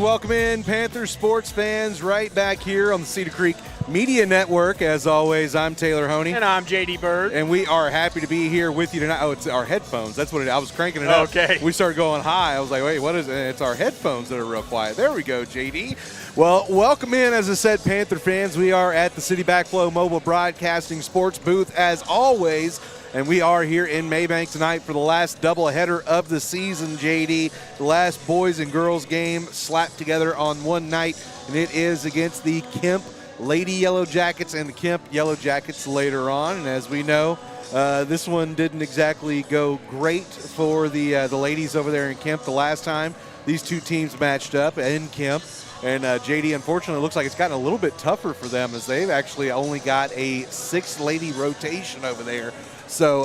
welcome in Panthers sports fans right back here on the Cedar Creek Media Network. As always, I'm Taylor Honey. And I'm J.D. Bird. And we are happy to be here with you tonight. Oh, it's our headphones. That's what it is. I was cranking it up. Okay. We started going high. I was like, wait, what is it? It's our headphones that are real quiet. There we go, J.D. Well, welcome in, as I said, Panther fans. We are at the City Backflow Mobile Broadcasting Sports booth, as always. And we are here in Mabank tonight for the last doubleheader of the season, JD. The last boys and girls game slapped together on one night, and it is against the Kemp Lady Yellowjackets and the Kemp Yellowjackets later on. And as we know, this one didn't exactly go great for the ladies over there in Kemp the last time these two teams matched up in Kemp. And JD, unfortunately, it looks like it's gotten a little bit tougher for them as they've actually only got a 6-lady rotation over there. So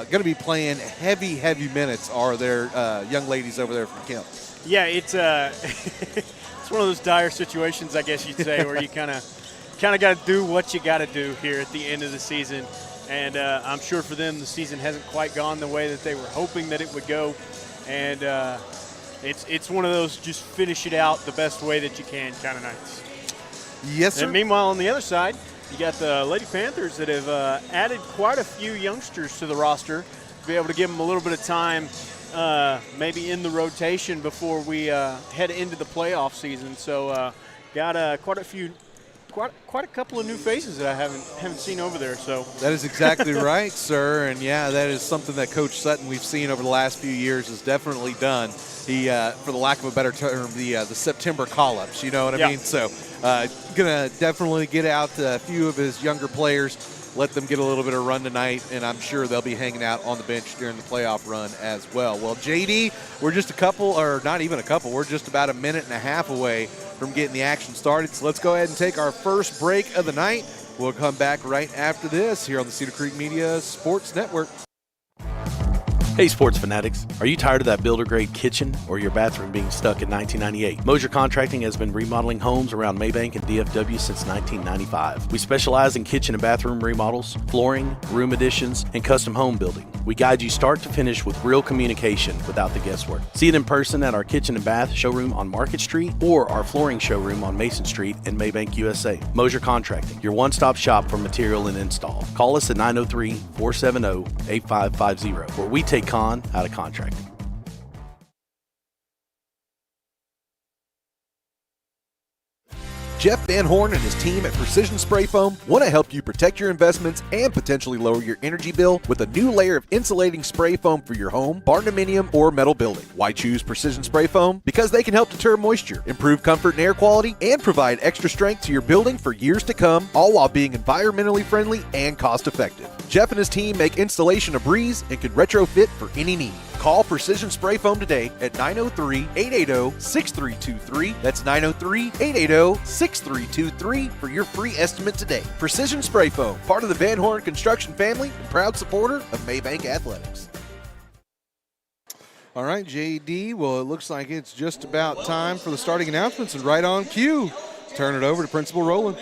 going to be playing heavy minutes are their young ladies over there from Kemp. Yeah, it's it's one of those dire situations, I guess you'd say, where you kind of got to do what you got to do here at the end of the season. And I'm sure for them the season hasn't quite gone the way that they were hoping that it would go. And it's one of those just finish it out the best way that you can kind of nights. Yes, sir. And meanwhile, on the other side, you got the Lady Panthers that have added quite a few youngsters to the roster to be able to give them a little bit of time maybe in the rotation before we head into the playoff season. So got quite a couple of new faces that I haven't seen over there. So that is exactly right, sir. And yeah, that is something that Coach Sutton we've seen over the last few years has definitely done. He, for the lack of a better term, the September call-ups. You know what I mean? So gonna definitely get out a few of his younger players, let them get a little bit of run tonight, and I'm sure they'll be hanging out on the bench during the playoff run as well. Well, JD, we're just a couple, or not even a couple, we're just about a minute and a half away from getting the action started. So let's go ahead and take our first break of the night. We'll come back right after this here on the Cedar Creek Media Sports Network. Hey sports fanatics, are you tired of that builder-grade kitchen or your bathroom being stuck in 1998? Mosier Contracting has been remodeling homes around Mabank and DFW since 1995. We specialize in kitchen and bathroom remodels, flooring, room additions, and custom home building. We guide you start to finish with real communication without the guesswork. See it in person at our kitchen and bath showroom on Market Street or our flooring showroom on Mason Street in Mabank, USA. Mosier Contracting, your one-stop shop for material and install. Call us at 903-470-8550, where we take out of contracting. Jeff Van Horn and his team at Precision Spray Foam want to help you protect your investments and potentially lower your energy bill with a new layer of insulating spray foam for your home, barndominium, or metal building. Why choose Precision Spray Foam? Because they can help deter moisture, improve comfort and air quality, and provide extra strength to your building for years to come, all while being environmentally friendly and cost-effective. Jeff and his team make installation a breeze and can retrofit for any need. Call Precision Spray Foam today at 903-880-6323. That's 903-880-6323 for your free estimate today. Precision Spray Foam, part of the Van Horn Construction family and proud supporter of Mabank Athletics. All right, JD, well, it looks like it's just about time for the starting announcements, and right on cue, turn it over to Principal Rowland.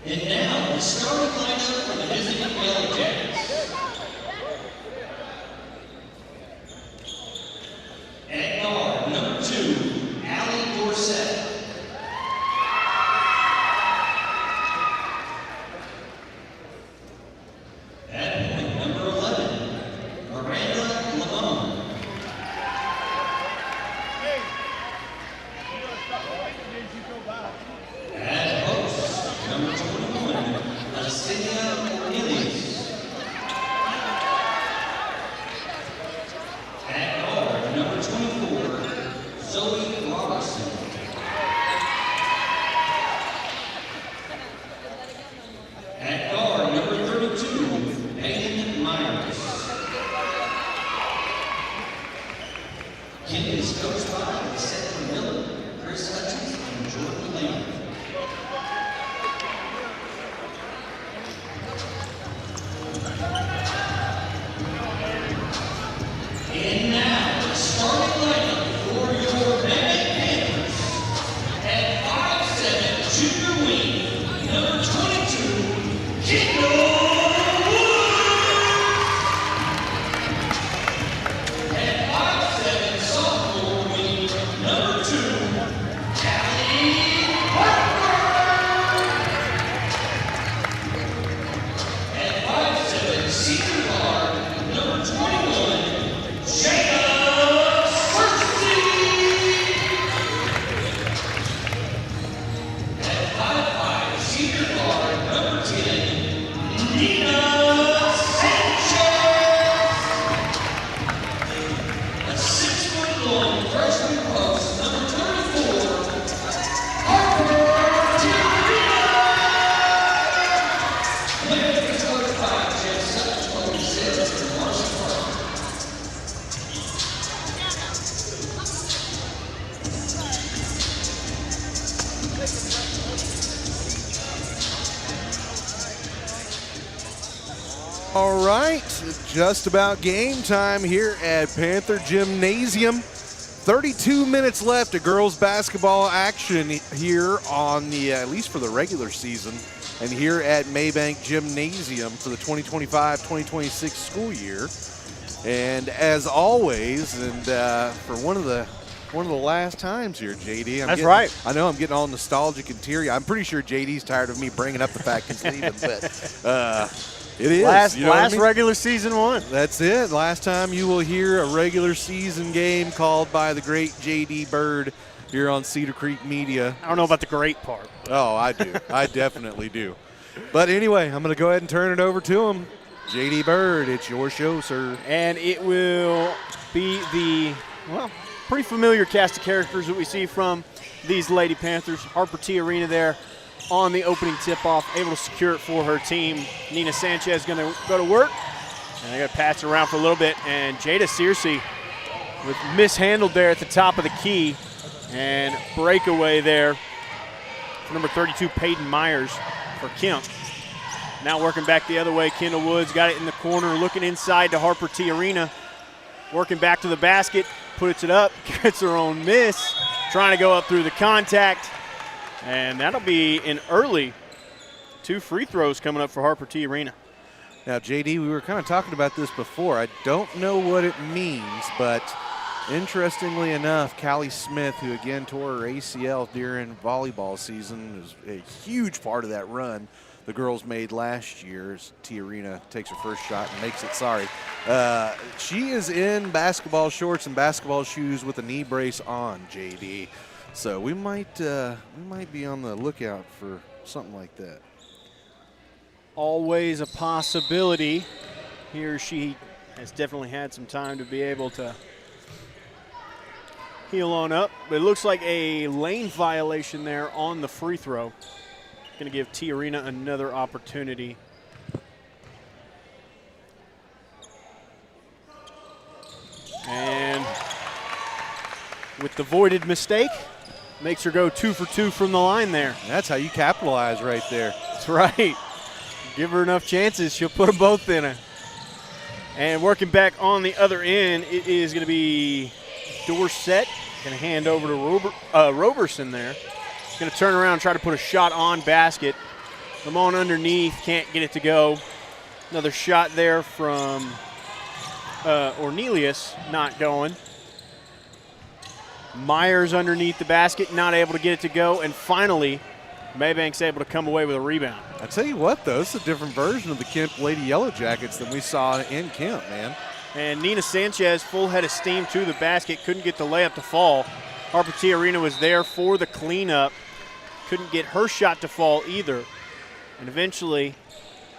And now, the starting lineup for the visiting Yellowjackets. At guard, number 2, Allie Dorsett. At point, number 11, Miranda Lamone. At post, number 21, Lacinia Cornelius. At guard, number 24, Zoe Robertson. At guard, number 32, Megan Myers. Kemp is coached by Seth Miller, Chris Hutchins, and Jordan Lane. And now, the starting lineup for your Mabank Panthers. At 5'7", junior wing, number 22, Kendall Woods. At 5'7", sophomore wing, number 2, Callie Parker. At 5'7", senior guard, number 21, Jacob Cersei. At 5'5", senior guard, number 10, Nina Sanchez. A 6-foot-long freshman post, number 24, Harper Tiarina. Players is coached by Jeff Sutton, Chloe Sims, and Marcy Parker. All right, just about game time here at Panther Gymnasium. 32 minutes left of girls basketball action here on the, at least for the regular season, and here at Mabank Gymnasium for the 2025-2026 school year. And as always, and for one of the last times here, JD. That's right. I know I'm getting all nostalgic and teary. I'm pretty sure JD's tired of me bringing up the fact he's leaving, but it is. Last you know what I mean? regular season one. That's it. Last time you will hear a regular season game called by the great JD Bird here on Cedar Creek Media. I don't know about the great part. Oh, I do. I definitely do. But anyway, I'm going to go ahead and turn it over to him. JD Bird, it's your show, sir. And it will be the, well, pretty familiar cast of characters that we see from these Lady Panthers. Harper Tiarina there on the opening tip-off, able to secure it for her team. Nina Sanchez going to go to work, and they're going to pass it around for a little bit. And Jada Searcy with mishandled there at the top of the key, and breakaway there for number 32, Peyton Myers for Kemp. Now working back the other way, Kendall Woods got it in the corner, looking inside to Harper Tiarina. Working back to the basket, puts it up, gets her own miss, trying to go up through the contact. And that'll be an early 2 free throws coming up for Harper Tiarina. Now, JD, we were kind of talking about this before. I don't know what it means, but interestingly enough, Callie Smith, who again tore her ACL during volleyball season, is a huge part of that run the girls made last year as Tiarina takes her first shot and makes it. She is in basketball shorts and basketball shoes with a knee brace on, JD. So we might be on the lookout for something like that. Always a possibility. Here she has definitely had some time to be able to heal on up. But it looks like a lane violation there on the free throw. Going to give Tiarina another opportunity. And with the voided mistake, makes her go 2 for 2 from the line there. That's how you capitalize right there. That's right. Give her enough chances, she'll put them both in her. And working back on the other end, it is going to be Dorsett. Going to hand over to Roberson there. Going to turn around and try to put a shot on basket. Lamone underneath, can't get it to go. Another shot there from Ornelius, not going. Myers underneath the basket, not able to get it to go. And finally, Mabank's able to come away with a rebound. I tell you what, though, it's a different version of the Kemp Lady Yellowjackets than we saw in Kemp, man. And Nina Sanchez, full head of steam to the basket, couldn't get the layup to fall. Harper Tiarina was there for the cleanup. Couldn't get her shot to fall either. And eventually,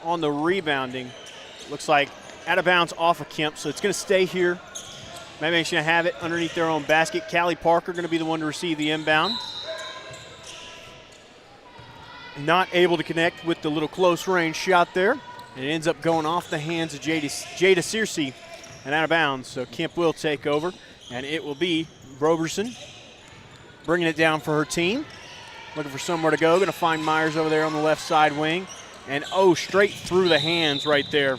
on the rebounding, looks like out of bounds off of Kemp, so it's going to stay here. Mabank's going to have it underneath their own basket. Callie Parker going to be the one to receive the inbound. Not able to connect with the little close range shot there. And it ends up going off the hands of Jada Searcy and out of bounds. So Kemp will take over, and it will be Roberson bringing it down for her team. Looking for somewhere to go. Going to find Myers over there on the left side wing. And straight through the hands right there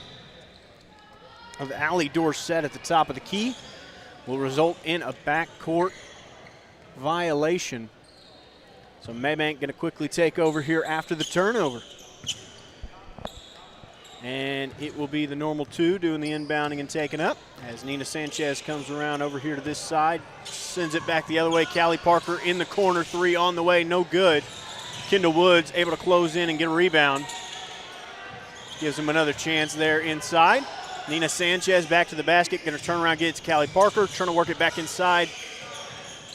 of Allie Dorsett at the top of the key. Will result in a backcourt violation. So Mabank going to quickly take over here after the turnover. And it will be the normal two doing the inbounding and taking up as Nina Sanchez comes around over here to this side, sends it back the other way. Callie Parker in the corner, three on the way, no good. Kendall Woods able to close in and get a rebound. Gives him another chance there inside. Nina Sanchez back to the basket, going to turn around, get it to Callie Parker, trying to work it back inside.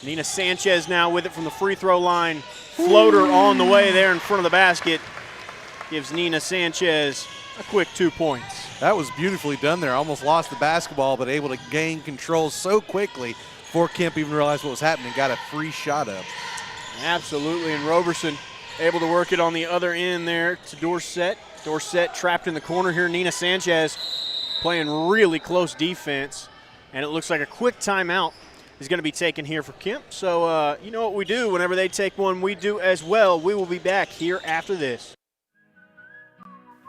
Nina Sanchez now with it from the free throw line. Floater on the way there in front of the basket. Gives Nina Sanchez a quick 2 points. That was beautifully done there. Almost lost the basketball, but able to gain control so quickly before Kemp even realized what was happening. Got a free shot up. Absolutely, and Roberson able to work it on the other end there to Dorsett. Dorsett trapped in the corner here. Nina Sanchez playing really close defense, and it looks like a quick timeout is going to be taken here for Kemp. So you know what we do. Whenever they take one, we do as well. We will be back here after this.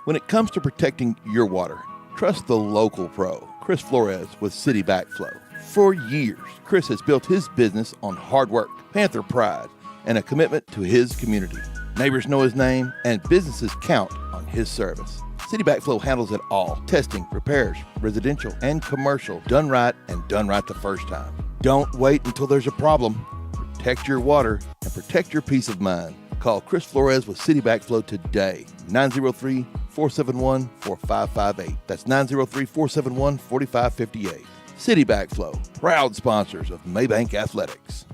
When it comes to protecting your water, trust the local pro, Chris Flores with City Backflow. For years, Chris has built his business on hard work, Panther pride, and a commitment to his community. Neighbors know his name, and businesses count on his service. City Backflow handles it all. Testing, repairs, residential and commercial, done right and done right the first time. Don't wait until there's a problem. Protect your water and protect your peace of mind. Call Chris Flores with City Backflow today, 903-471-4558. That's 903-471-4558. City Backflow, proud sponsors of Mabank Athletics.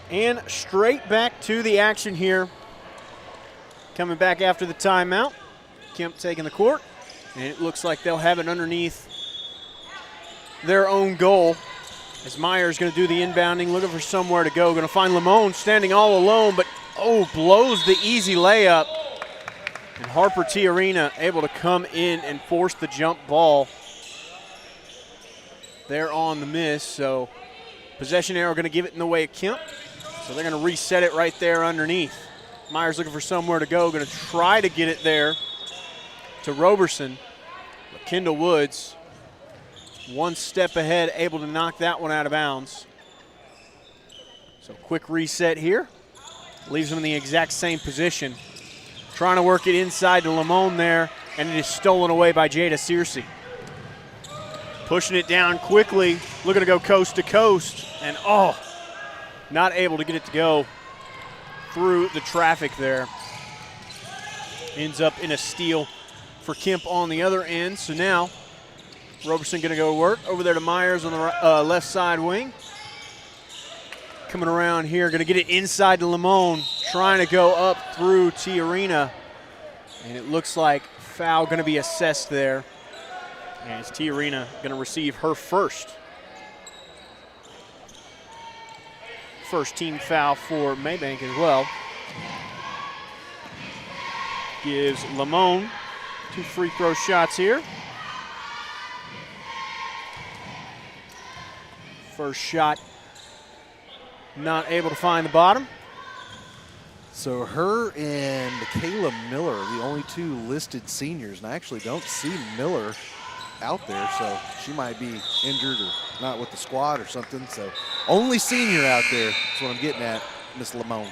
And straight back to the action here. Coming back after the timeout. Kemp taking the court. And it looks like they'll have it underneath their own goal. As Myers going to do the inbounding, looking for somewhere to go. Going to find Lamone standing all alone, but blows the easy layup. And Harper Tiarina able to come in and force the jump ball there on the miss. So possession arrow going to give it in the way of Kemp. So they're going to reset it right there underneath. Myers looking for somewhere to go. Going to try to get it there to Roberson. But Kendall Woods, one step ahead, able to knock that one out of bounds. So quick reset here. Leaves them in the exact same position. Trying to work it inside to Lamone there, and it is stolen away by Jada Searcy. Pushing it down quickly, looking to go coast to coast, and not able to get it to go through the traffic there. Ends up in a steal for Kemp on the other end. So now Roberson going to go work over there to Myers on the left side wing. Coming around here, going to get it inside to Lamone, trying to go up through Tiarina. And it looks like foul going to be assessed there. And it's Tiarina going to receive her first team foul for Mabank as well. Gives Lamone 2 free throw shots here. First shot not able to find the bottom. So her and Michaela Miller are the only 2 listed seniors, and I actually don't see Miller out there, so she might be injured or not with the squad or something. So only senior out there. That's what I'm getting at, Miss Lamone.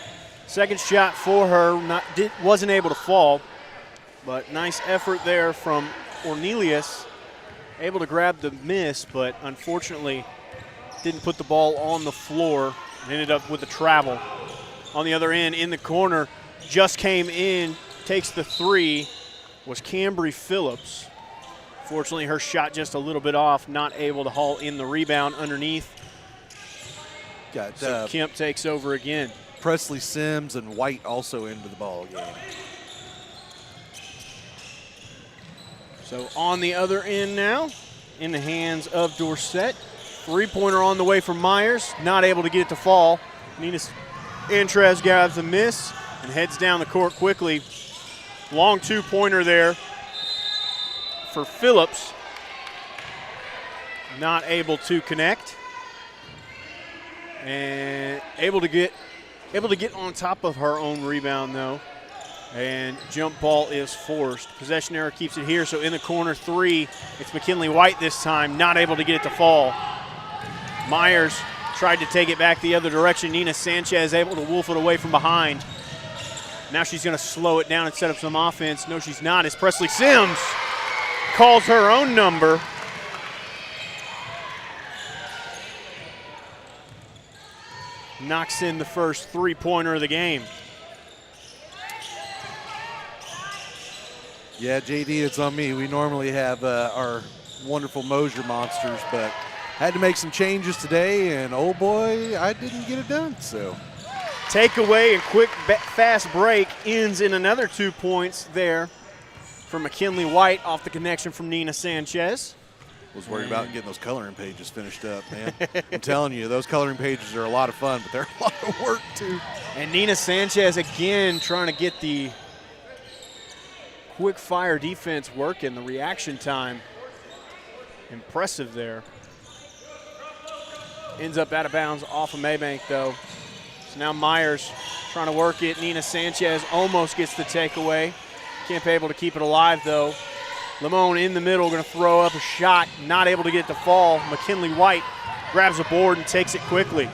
Second shot for her, wasn't able to fall, but nice effort there from Ornelius. Able to grab the miss, but unfortunately didn't put the ball on the floor. Ended up with the travel. On the other end, in the corner, just came in, takes the three, was Cambry Phillips. Fortunately, her shot just a little bit off, not able to haul in the rebound underneath. So Kemp takes over again. Presley Sims and White also into the ball game. So on the other end now, in the hands of Dorsett. Three-pointer on the way for Myers, not able to get it to fall. Nina Sanchez grabs the miss and heads down the court quickly. Long two-pointer there for Phillips. Not able to connect. And able to get on top of her own rebound though. And jump ball is forced. Possession error keeps it here, so in the corner three, it's McKinley White this time, not able to get it to fall. Myers tried to take it back the other direction. Nina Sanchez able to wolf it away from behind. Now she's going to slow it down and set up some offense. No, she's not, as Presley Sims calls her own number. Knocks in the first three-pointer of the game. Yeah, JD, it's on me. We normally have our wonderful Mosier monsters, but had to make some changes today, and oh boy, I didn't get it done. So takeaway and quick, fast break ends in another 2 points there for McKinley White off the connection from Nina Sanchez. Was worried about getting those coloring pages finished up, man. I'm telling you, those coloring pages are a lot of fun, but they're a lot of work too. And Nina Sanchez again trying to get the quick fire defense working, the reaction time. Impressive there. Ends up out of bounds off of Mabank though. So now Myers trying to work it. Nina Sanchez almost gets the takeaway. Kemp able to keep it alive though. Limon in the middle, going to throw up a shot, not able to get it to fall. McKinley White grabs a board and takes it quickly.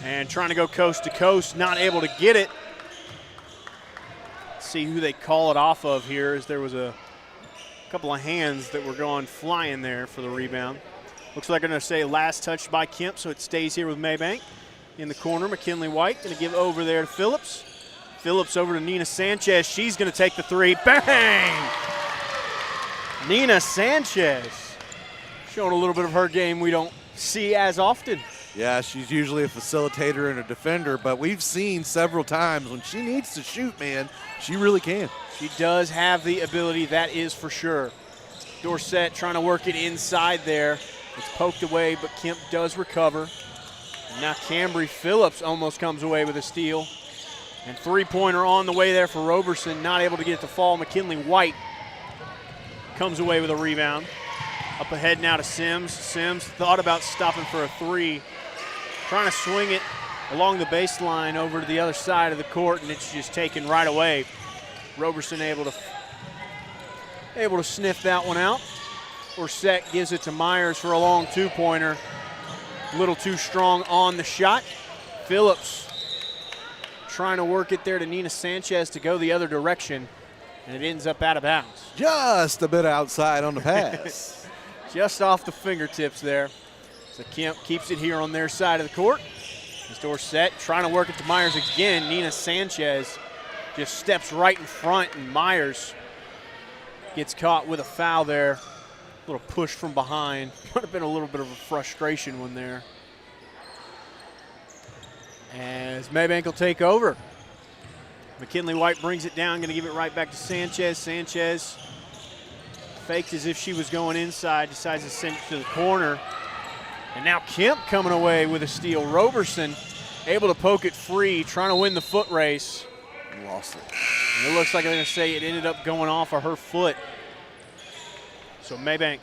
And trying to go coast to coast, not able to get it. See who they call it off of here, as there was a couple of hands that were going flying there for the rebound. Looks like they're going to say last touch by Kemp, so it stays here with Mabank. In the corner, McKinley White going to give over there to Phillips. Phillips over to Nina Sanchez. She's going to take the three. Bang! Nina Sanchez showing a little bit of her game we don't see as often. Yeah, she's usually a facilitator and a defender, but we've seen several times when she needs to shoot, man, she really can. She does have the ability, that is for sure. Dorsett trying to work it inside there. It's poked away, but Kemp does recover. And now Cambry Phillips almost comes away with a steal. And three-pointer on the way there for Roberson, not able to get it to fall. McKinley White comes away with a rebound. Up ahead now to Sims. Sims thought about stopping for a three. Trying to swing it along the baseline over to the other side of the court, and it's just taken right away. Roberson able to sniff that one out. Dorsett gives it to Myers for a long two-pointer. A little too strong on the shot. Phillips trying to work it there to Nina Sanchez to go the other direction, and it ends up out of bounds. Just a bit outside on the pass. Just off the fingertips there. So Kemp keeps it here on their side of the court. As Dorsett trying to work it to Myers again. Nina Sanchez just steps right in front, and Myers gets caught with a foul there. A little push from behind. Might have been a little bit of a frustration one there. As Mabank will take over. McKinley White brings it down, going to give it right back to Sanchez. Sanchez faked as if she was going inside, decides to send it to the corner. And now Kemp coming away with a steal. Roberson able to poke it free, trying to win the foot race. Lost it. And it looks like they're going to say it ended up going off of her foot. So Mabank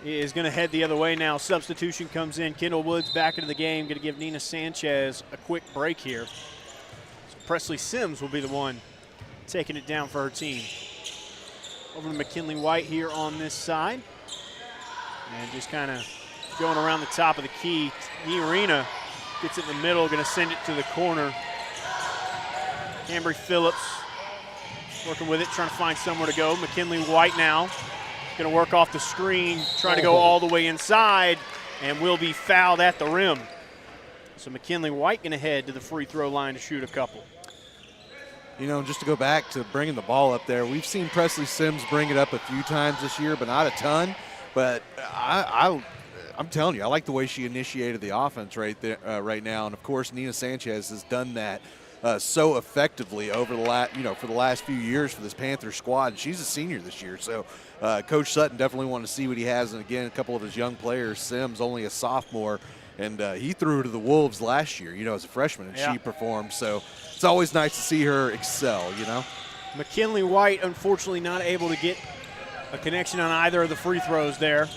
is going to head the other way now. Substitution comes in. Kendall Woods back into the game. Going to give Nina Sanchez a quick break here. So Presley Sims will be the one taking it down for her team. Over to McKinley White here on this side. And just kind of going around the top of the key. Arena Gets it in the middle, going to send it to the corner. Cambry Phillips working with it, trying to find somewhere to go. McKinley White now going to work off the screen, trying to go all the way inside, and will be fouled at the rim. So McKinley White going to head to the free throw line to shoot a couple. You know, just to go back to bringing the ball up there, we've seen Presley Sims bring it up a few times this year, but not a ton. But I'm telling you, I like the way she initiated the offense right there, right now. And of course, Nina Sanchez has done that so effectively over the for the last few years for this Panther squad. She's a senior this year, so Coach Sutton definitely wanted to see what he has. And again, a couple of his young players. Sims, only a sophomore, and he threw her to the Wolves last year, as a freshman, and she performed. So it's always nice to see her excel, McKinley White, unfortunately, not able to get a connection on either of the free throws there.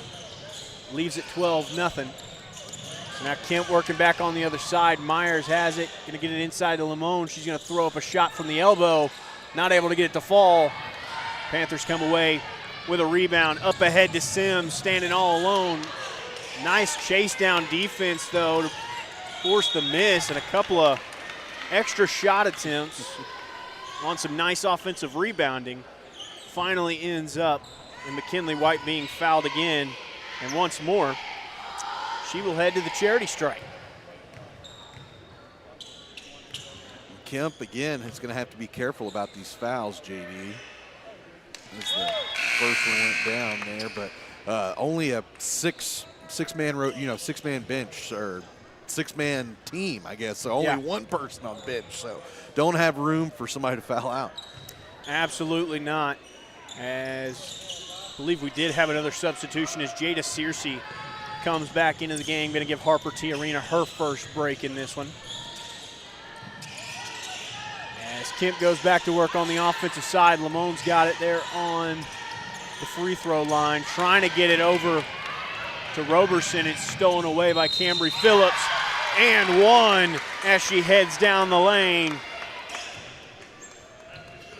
Leaves it 12-0. So now Kemp working back on the other side. Myers has it, going to get it inside to Lamone. She's going to throw up a shot from the elbow. Not able to get it to fall. Panthers come away with a rebound. Up ahead to Sims, standing all alone. Nice chase down defense, though, to force the miss, and a couple of extra shot attempts on some nice offensive rebounding. Finally ends up in McKinley White being fouled again. And once more, she will head to the charity strike. Kemp, again, is going to have to be careful about these fouls, JD. As the first one went down there, but only a six-man bench, or six-man team, I guess. So only one person on the bench. So don't have room for somebody to foul out. Absolutely not. As I believe we did have another substitution as Jada Searcy comes back into the game. Going to give Harper T. Arena her first break in this one. As Kemp goes back to work on the offensive side, Lamone's got it there on the free throw line, trying to get it over to Roberson. It's stolen away by Cambry Phillips, and one as she heads down the lane.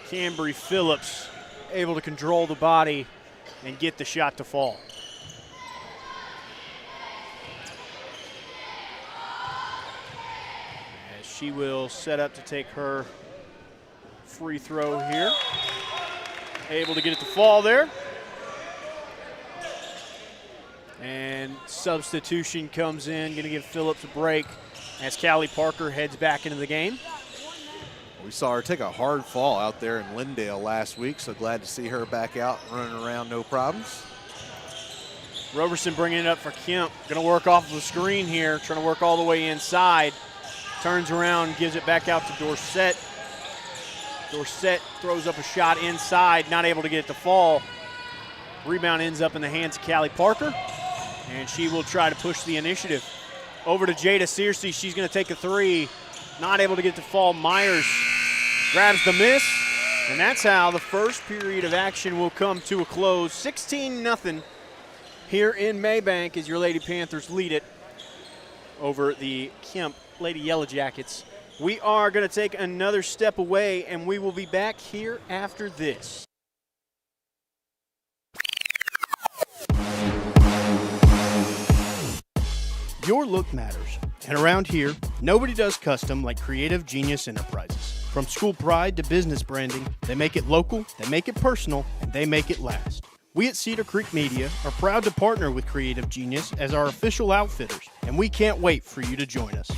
Cambry Phillips able to control the body and get the shot to fall. As she will set up to take her free throw here. Able to get it to fall there. And substitution comes in, going to give Phillips a break as Callie Parker heads back into the game. We saw her take a hard fall out there in Lindale last week, so glad to see her back out running around, no problems. Roberson bringing it up for Kemp. Going to work off of the screen here, trying to work all the way inside. Turns around, gives it back out to Dorsett. Dorsett throws up a shot inside, not able to get it to fall. Rebound ends up in the hands of Callie Parker, and she will try to push the initiative. Over to Jada Searcy. She's going to take a three. Not able to get it to fall. Myers grabs the miss, and that's how the first period of action will come to a close. 16-0 here in Mabank as your Lady Panthers lead it over the Kemp Lady Yellowjackets. We are going to take another step away, and we will be back here after this. Your look matters, and around here, nobody does custom like Creative Genius Enterprises. From school pride to business branding, they make it local, they make it personal, and they make it last. We at Cedar Creek Media are proud to partner with Creative Genius as our official outfitters, and we can't wait for you to join us.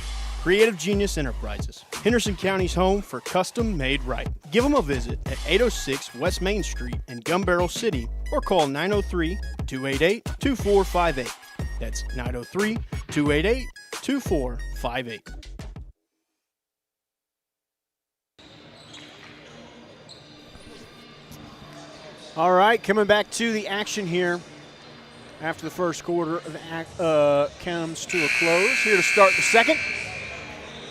Creative Genius Enterprises, Henderson County's home for custom made right. Give them a visit at 806 West Main Street in Gun Barrel City, or call 903-288-2458. That's 903-288-2458. All right, coming back to the action here after the first quarter comes to a close. Here to start the second.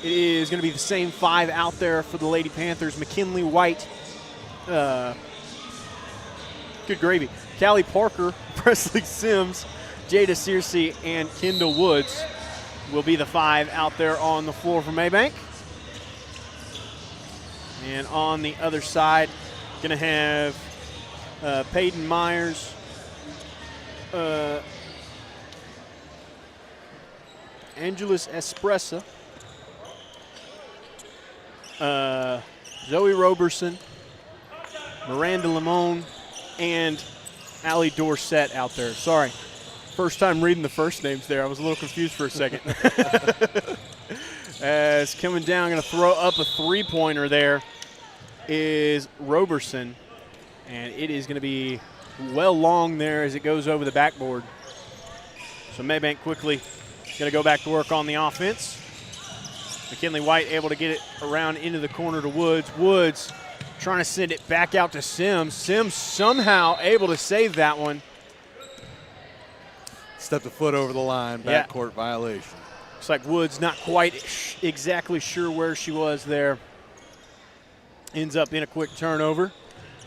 It is going to be the same five out there for the Lady Panthers. McKinley White, good gravy, Callie Parker, Presley Sims, Jada Searcy, and Kendall Woods will be the five out there on the floor for Mabank. And on the other side, going to have Peyton Myers, Angelus Espressa, Zoe Roberson, Miranda Limon, and Allie Dorsett out there. Sorry, first time reading the first names there. I was a little confused for a second. As coming down, going to throw up a three-pointer there is Roberson, and it is going to be well long there as it goes over the backboard. So Mabank quickly going to go back to work on the offense. McKinley White able to get it around into the corner to Woods. Woods trying to send it back out to Sims. Sims somehow able to save that one. Stepped a foot over the line, backcourt violation. Looks like Woods not quite exactly sure where she was there. Ends up in a quick turnover.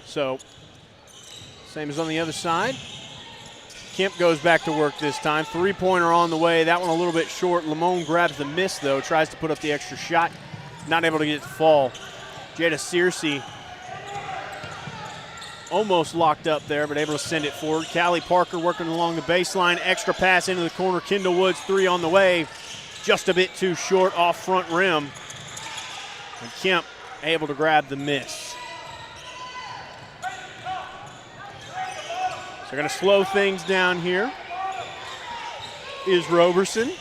So, same as on the other side. Kemp goes back to work this time. Three-pointer on the way. That one a little bit short. Limon grabs the miss, though. Tries to put up the extra shot. Not able to get it to fall. Jada Searcy almost locked up there, but able to send it forward. Callie Parker working along the baseline. Extra pass into the corner. Kendall Woods, three on the way. Just a bit too short off front rim. And Kemp able to grab the miss. So going to slow things down here is Roberson.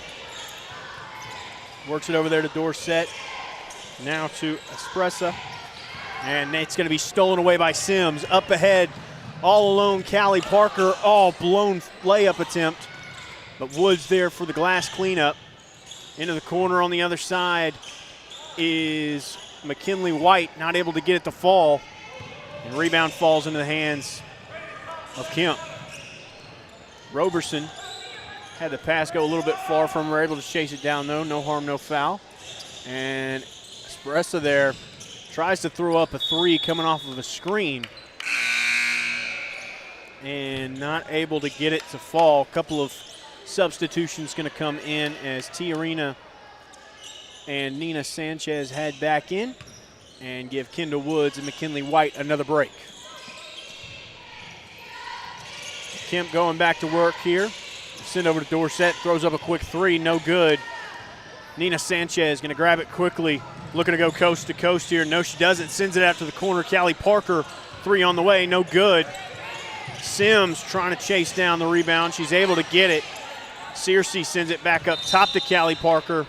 Works it over there to Dorsett. Now to Espressa. And it's going to be stolen away by Sims. Up ahead, all alone, Callie Parker. Oh, blown layup attempt. But Woods there for the glass cleanup. Into the corner on the other side is McKinley White, not able to get it to fall. And rebound falls into the hands of Kemp. Roberson had the pass go a little bit far from her, able to chase it down though. No harm, no foul. And Espressa there tries to throw up a three coming off of a screen. And not able to get it to fall. A couple of substitutions going to come in as Tiarina and Nina Sanchez head back in and give Kendall Woods and McKinley White another break. Kemp going back to work here. Send over to Dorsett, throws up a quick three, no good. Nina Sanchez going to grab it quickly, looking to go coast to coast here. No, she doesn't. Sends it out to the corner. Callie Parker, three on the way, no good. Sims trying to chase down the rebound. She's able to get it. Searcy sends it back up top to Callie Parker.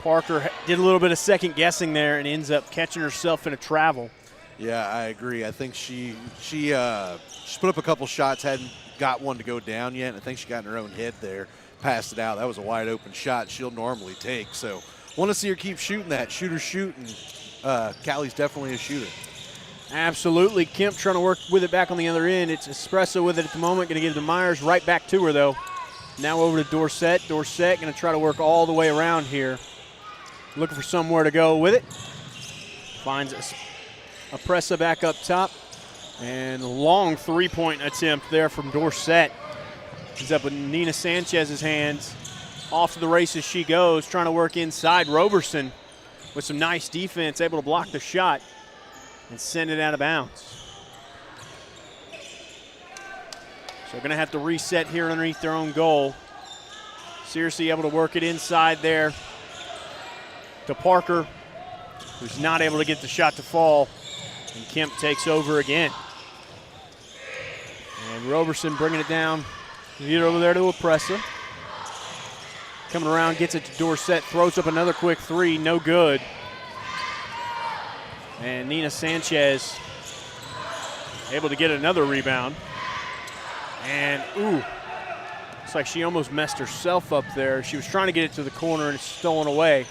Parker did a little bit of second guessing there and ends up catching herself in a travel. Yeah, I agree. I think she put up a couple shots, hadn't got one to go down yet, and I think she got in her own head there, passed it out. That was a wide open shot she'll normally take. So want to see her keep shooting that. Shoot, and Callie's definitely a shooter. Absolutely. Kemp trying to work with it back on the other end. It's Espressa with it at the moment. Going to give it to Myers. Right back to her, though. Now over to Dorsett. Dorsett going to try to work all the way around here. Looking for somewhere to go with it. Finds Espressa back up top. And long three-point attempt there from Dorsett. He's up with Nina Sanchez's hands. Off to the races she goes, trying to work inside. Roberson with some nice defense, able to block the shot and send it out of bounds. So going to have to reset here underneath their own goal. Searcy able to work it inside there to Parker, who's not able to get the shot to fall. And Kemp takes over again. And Roberson bringing it down. Get over there to Espressa. Coming around, gets it to Dorsett, throws up another quick three, no good. And Nina Sanchez able to get another rebound. And, looks like she almost messed herself up there. She was trying to get it to the corner and it's stolen away.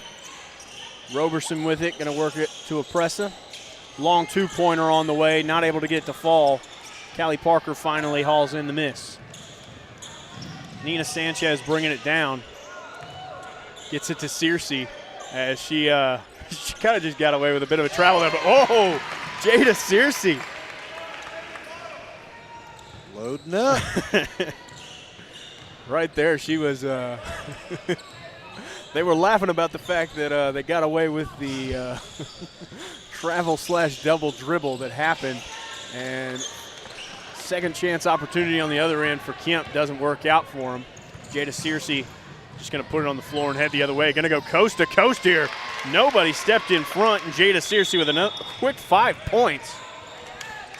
Roberson with it, going to work it to Espressa. Long two-pointer on the way, not able to get it to fall. Callie Parker finally hauls in the miss. Nina Sanchez bringing it down. Gets it to Searcy as she kind of just got away with a bit of a travel there. But, Jada Searcy. Loading up. Right there, she was they were laughing about the fact that they got away with the travel/double dribble that happened. And second chance opportunity on the other end for Kemp doesn't work out for him. Jada Searcy just going to put it on the floor and head the other way. Going to go coast to coast here. Nobody stepped in front, and Jada Searcy with a quick 5 points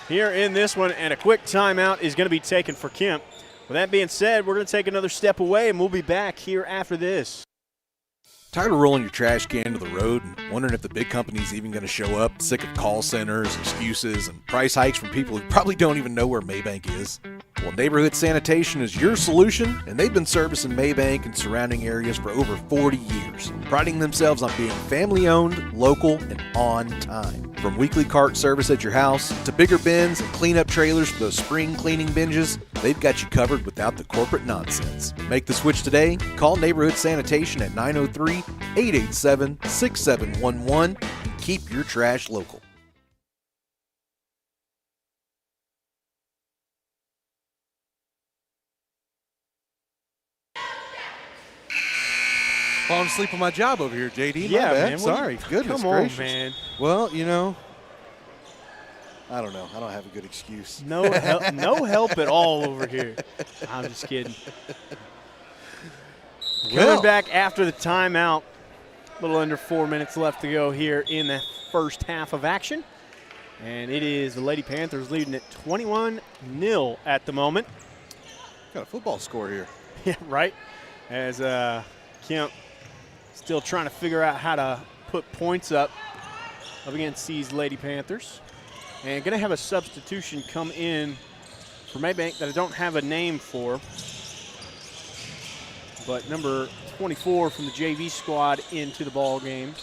here in this one, and a quick timeout is going to be taken for Kemp. With that being said, we're going to take another step away, and we'll be back here after this. Tired of rolling your trash can to the road and wondering if the big company's even going to show up? Sick of call centers, excuses, and price hikes from people who probably don't even know where Mabank is? Well, Neighborhood Sanitation is your solution, and they've been servicing Mabank and surrounding areas for over 40 years, priding themselves on being family-owned, local, and on time. From weekly cart service at your house to bigger bins and cleanup trailers for those spring cleaning binges, they've got you covered without the corporate nonsense. Make the switch today. Call Neighborhood Sanitation at 903-887-6711 and keep your trash local. Falling asleep on my job over here, JD. Yeah, my bad. man. Sorry. Goodness Come on, gracious. man. Well, you know, I don't know. I don't have a good excuse. No help, no help at all over here. I'm just kidding. Coming back after the timeout. A little under 4 minutes left to go here in the first half of action. And it is the Lady Panthers leading at 21-0 at the moment. Got a football score here. Yeah, right. As Kemp still trying to figure out how to put points up against these Lady Panthers. And going to have a substitution come in for Mabank that I don't have a name for. But number 24 from the JV squad into the ball game.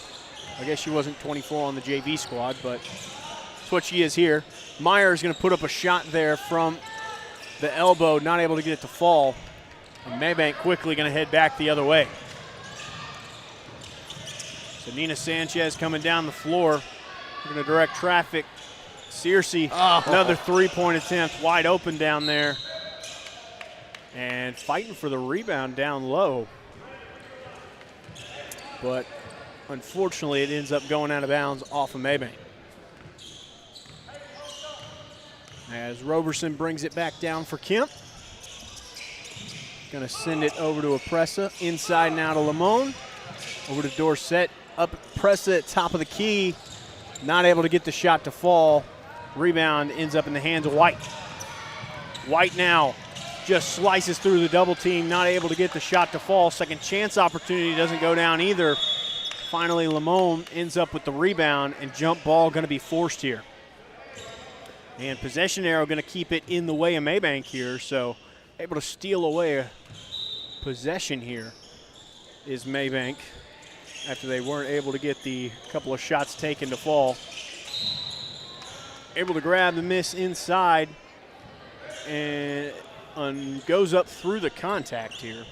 I guess she wasn't 24 on the JV squad, but that's what she is here. Meyer is going to put up a shot there from the elbow, not able to get it to fall. And Mabank quickly going to head back the other way. So Nina Sanchez coming down the floor. We're going to direct traffic. Searcy, another three-point attempt, wide open down there. And fighting for the rebound down low. But unfortunately, it ends up going out of bounds off of Mabank. As Roberson brings it back down for Kemp. Going to send it over to Apressa. Inside now to Lamone. Over to Dorsett. Up Apressa at top of the key. Not able to get the shot to fall. Rebound ends up in the hands of White. White now just slices through the double team. Not able to get the shot to fall. Second chance opportunity doesn't go down either. Finally, Lamone ends up with the rebound, and jump ball going to be forced here. And possession arrow going to keep it in the way of Mabank here, so able to steal away a possession here is Mabank after they weren't able to get the couple of shots taken to fall. Able to grab the miss inside and goes up through the contact here.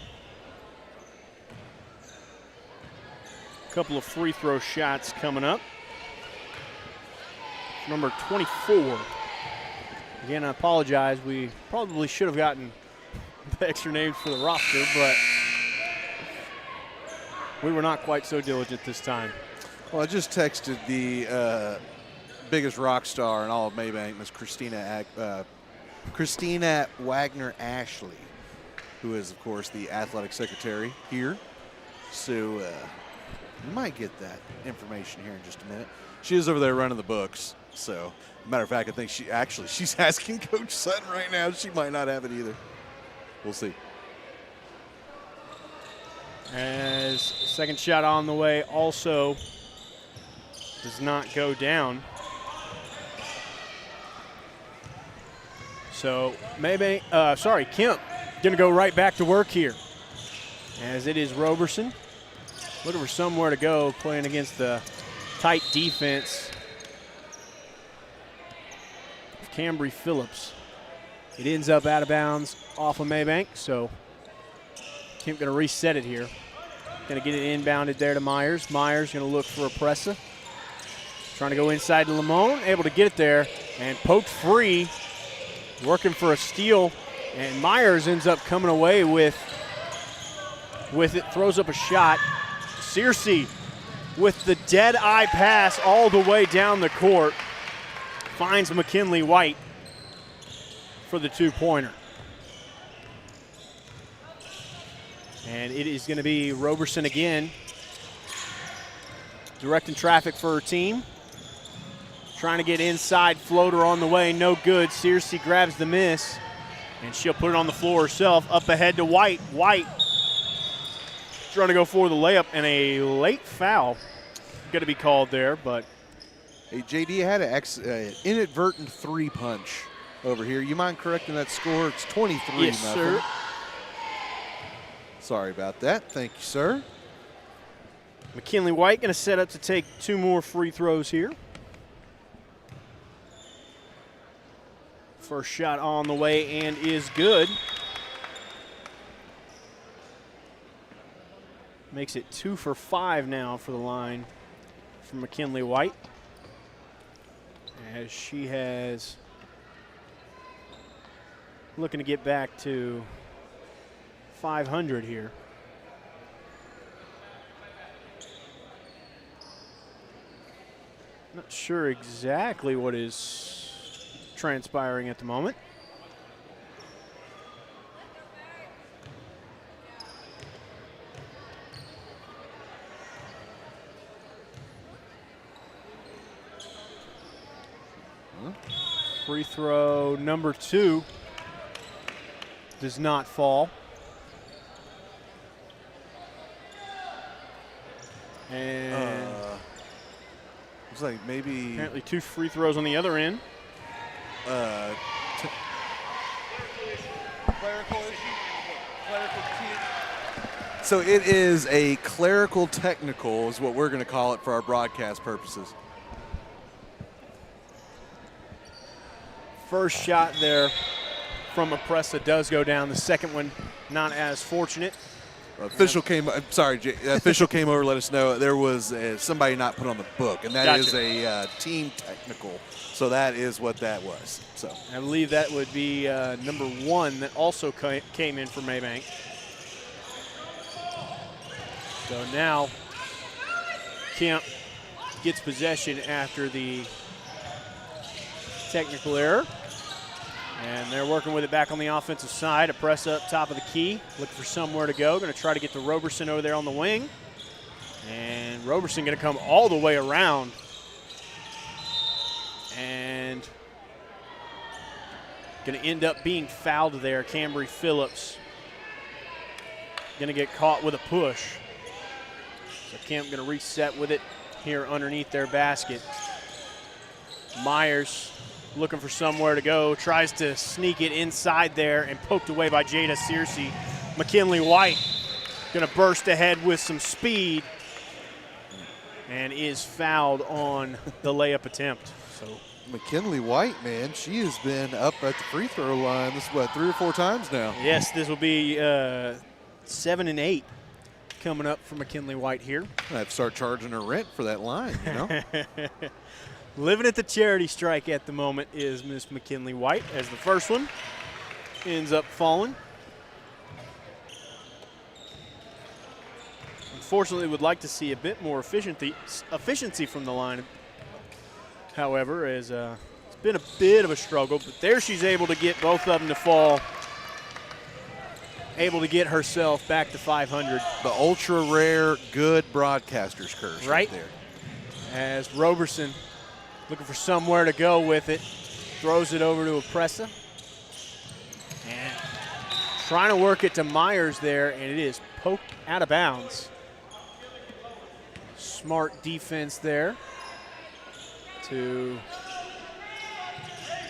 Couple of free throw shots coming up. Number 24. Again, I apologize. We probably should have gotten the extra names for the roster, but we were not quite so diligent this time. Well, I just texted the biggest rock star in all of Mabank, Miss Christina Wagner Ashley, who is, of course, the athletic secretary here. So you might get that information here in just a minute. She is over there running the books. So, matter of fact, I think she's asking Coach Sutton right now. She might not have it either. We'll see. As second shot on the way also does not go down. So Kemp gonna go right back to work here. As it is Roberson. Looking for somewhere to go, playing against the tight defense of Cambry Phillips. It ends up out of bounds off of Mabank, so Kemp gonna reset it here. Gonna get it inbounded there to Myers. Myers gonna look for Apressa. Trying to go inside to Lamone, able to get it there, and poked free, working for a steal, and Myers ends up coming away with it, throws up a shot. Searcy with the dead-eye pass all the way down the court, finds McKinley White for the two-pointer. And it is going to be Roberson again directing traffic for her team. Trying to get inside, floater on the way, no good. Searcy grabs the miss, and she'll put it on the floor herself. Up ahead to White. White trying to go for the layup, and a late foul going to be called there, but. Hey, JD had an inadvertent three punch over here. You mind correcting that score? It's 23. Yes, sir. Sorry about that. Thank you, sir. McKinley White going to set up to take 2 more free throws here. First shot on the way and is good. Makes it 2 for 5 now for the line from McKinley White, as she has looking to get back to 500 here. Not sure exactly what is transpiring at the moment. Free throw number 2 does not fall. And it's like maybe apparently 2 free throws on the other end. Clerical issue. So it is a clerical technical is what we're going to call it for our broadcast purposes. First shot there from Apressa does go down. The second one not as fortunate. Official came. I'm sorry, official came over. Let us know there was somebody not put on the book, and that is a team technical. So that is what that was. So I believe that would be number 1 that also came in for Mabank. So now Kemp gets possession after the technical error. And they're working with it back on the offensive side. Apressa up top of the key, looking for somewhere to go. Going to try to get to Roberson over there on the wing. And Roberson going to come all the way around. And going to end up being fouled there. Cambry Phillips going to get caught with a push. So Kemp going to reset with it here underneath their basket. Myers looking for somewhere to go, tries to sneak it inside there and poked away by Jada Searcy. McKinley White going to burst ahead with some speed and is fouled on the layup attempt. So McKinley White, man, she has been up at the free throw line this, 3 or 4 times now? Yes, this will be 7 and 8 coming up for McKinley White here. I have to start charging her rent for that line, you know? Living at the charity strike at the moment is Miss McKinley White, as the first one ends up falling. Unfortunately, would like to see a bit more efficiency from the line. However, as it's been a bit of a struggle, but there she's able to get both of them to fall. Able to get herself back to 500. The ultra rare good broadcaster's curse right there. As Roberson looking for somewhere to go with it. Throws it over to Apressa. And trying to work it to Myers there, and it is poked out of bounds. Smart defense there to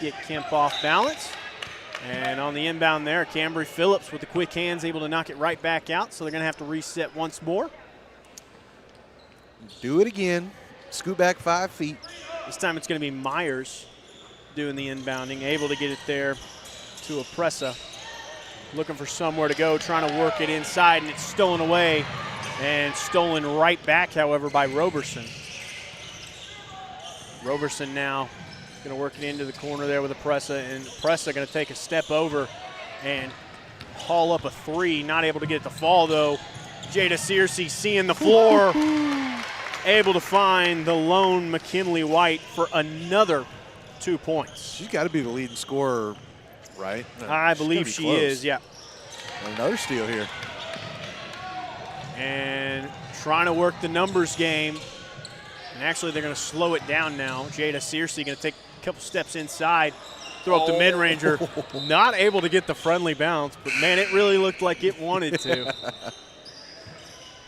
get Kemp off balance. And on the inbound there, Cambry Phillips with the quick hands able to knock it right back out, so they're going to have to reset once more. Do it again. Scoot back 5 feet. This time it's going to be Myers doing the inbounding, able to get it there to Apressa. Looking for somewhere to go, trying to work it inside, and it's stolen away and stolen right back, however, by Roberson. Roberson now going to work it into the corner there with Apressa, and Apressa going to take a step over and haul up a 3. Not able to get it to fall, though. Jada Searcy seeing the floor. Able to find the lone McKinley White for another 2 points. She's got to be the leading scorer, right? No, I believe she is, yeah. And another steal here. And trying to work the numbers game And actually, they're going to slow it down now. Jada Searcy going to take a couple steps inside, throw up the mid-ranger. Not able to get the friendly bounce, but, man, it really looked like it wanted to.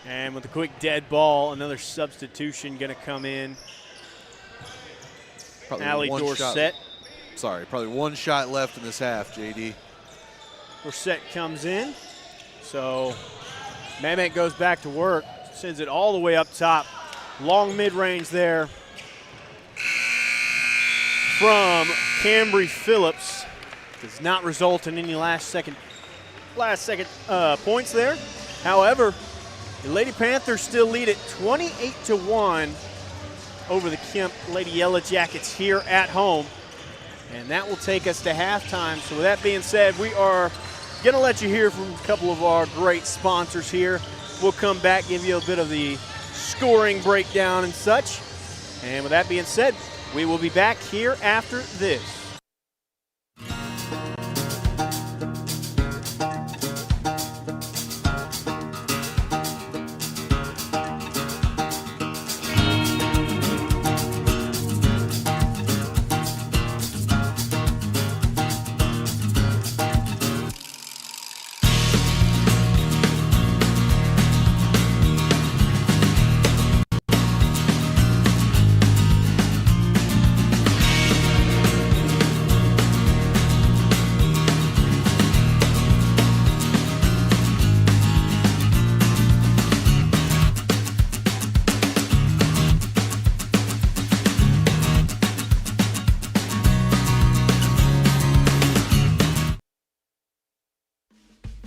And with a quick dead ball, another substitution going to come in. Probably Allie Dorsett. Probably one shot left in this half, JD. Dorsett comes in. So Mabank goes back to work, sends it all the way up top. Long mid-range there from Cambry Phillips. Does not result in any last second points there. However, the Lady Panthers still lead it 28-1 over the Kemp Lady Yellowjackets here at home. And that will take us to halftime. So with that being said, we are going to let you hear from a couple of our great sponsors here. We'll come back, give you a bit of the scoring breakdown and such. And with that being said, we will be back here after this.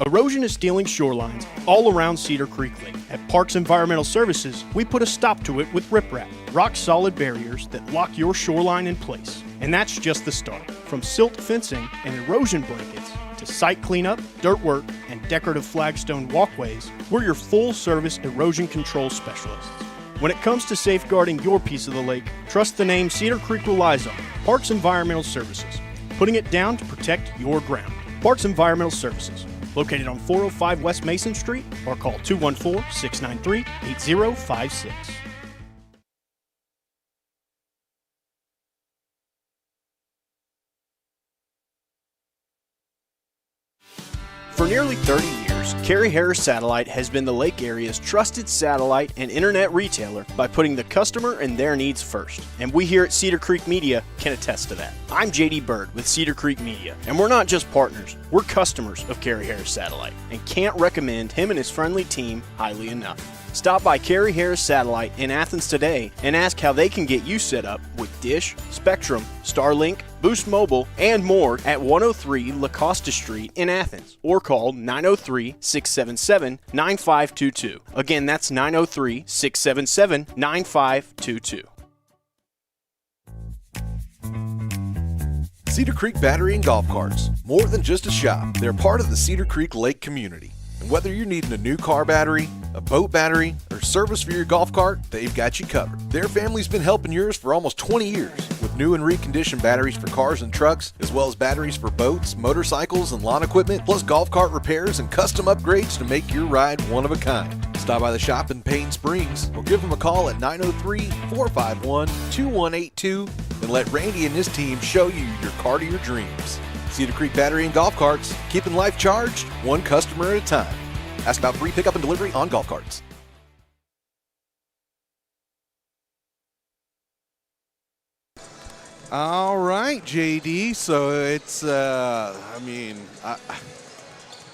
Erosion is stealing shorelines all around Cedar Creek Lake. At Parks Environmental Services, we put a stop to it with riprap, rock-solid barriers that lock your shoreline in place. And that's just the start. From silt fencing and erosion blankets to site cleanup, dirt work, and decorative flagstone walkways, we're your full-service erosion control specialists. When it comes to safeguarding your piece of the lake, trust the name Cedar Creek relies on, Parks Environmental Services, putting it down to protect your ground. Parks Environmental Services, located on 405 West Mason Street, or call 214-693-8056. For nearly 30 years, Carrie Harris Satellite has been the Lake area's trusted satellite and internet retailer by putting the customer and their needs first. And we here at Cedar Creek Media can attest to that. I'm JD Bird with Cedar Creek Media, and we're not just partners, we're customers of Carrie Harris Satellite, and can't recommend him and his friendly team highly enough. Stop by Carrie Harris Satellite in Athens today and ask how they can get you set up with Dish, Spectrum, Starlink, Boost Mobile, and more at 103 La Costa Street in Athens, or call 903-677-9522. Again, that's 903-677-9522. Cedar Creek Battery and Golf Carts. More than just a shop, they're part of the Cedar Creek Lake community. And whether you're needing a new car battery, a boat battery, or service for your golf cart, they've got you covered. Their family's been helping yours for almost 20 years with new and reconditioned batteries for cars and trucks, as well as batteries for boats, motorcycles, and lawn equipment, plus golf cart repairs and custom upgrades to make your ride one of a kind. Stop by the shop in Payne Springs or give them a call at 903-451-2182 and let Randy and his team show you your cart of your dreams. Cedar Creek Battery and Golf Carts, keeping life charged, one customer at a time. Ask about free pickup and delivery on golf carts. All right, JD. So it's, I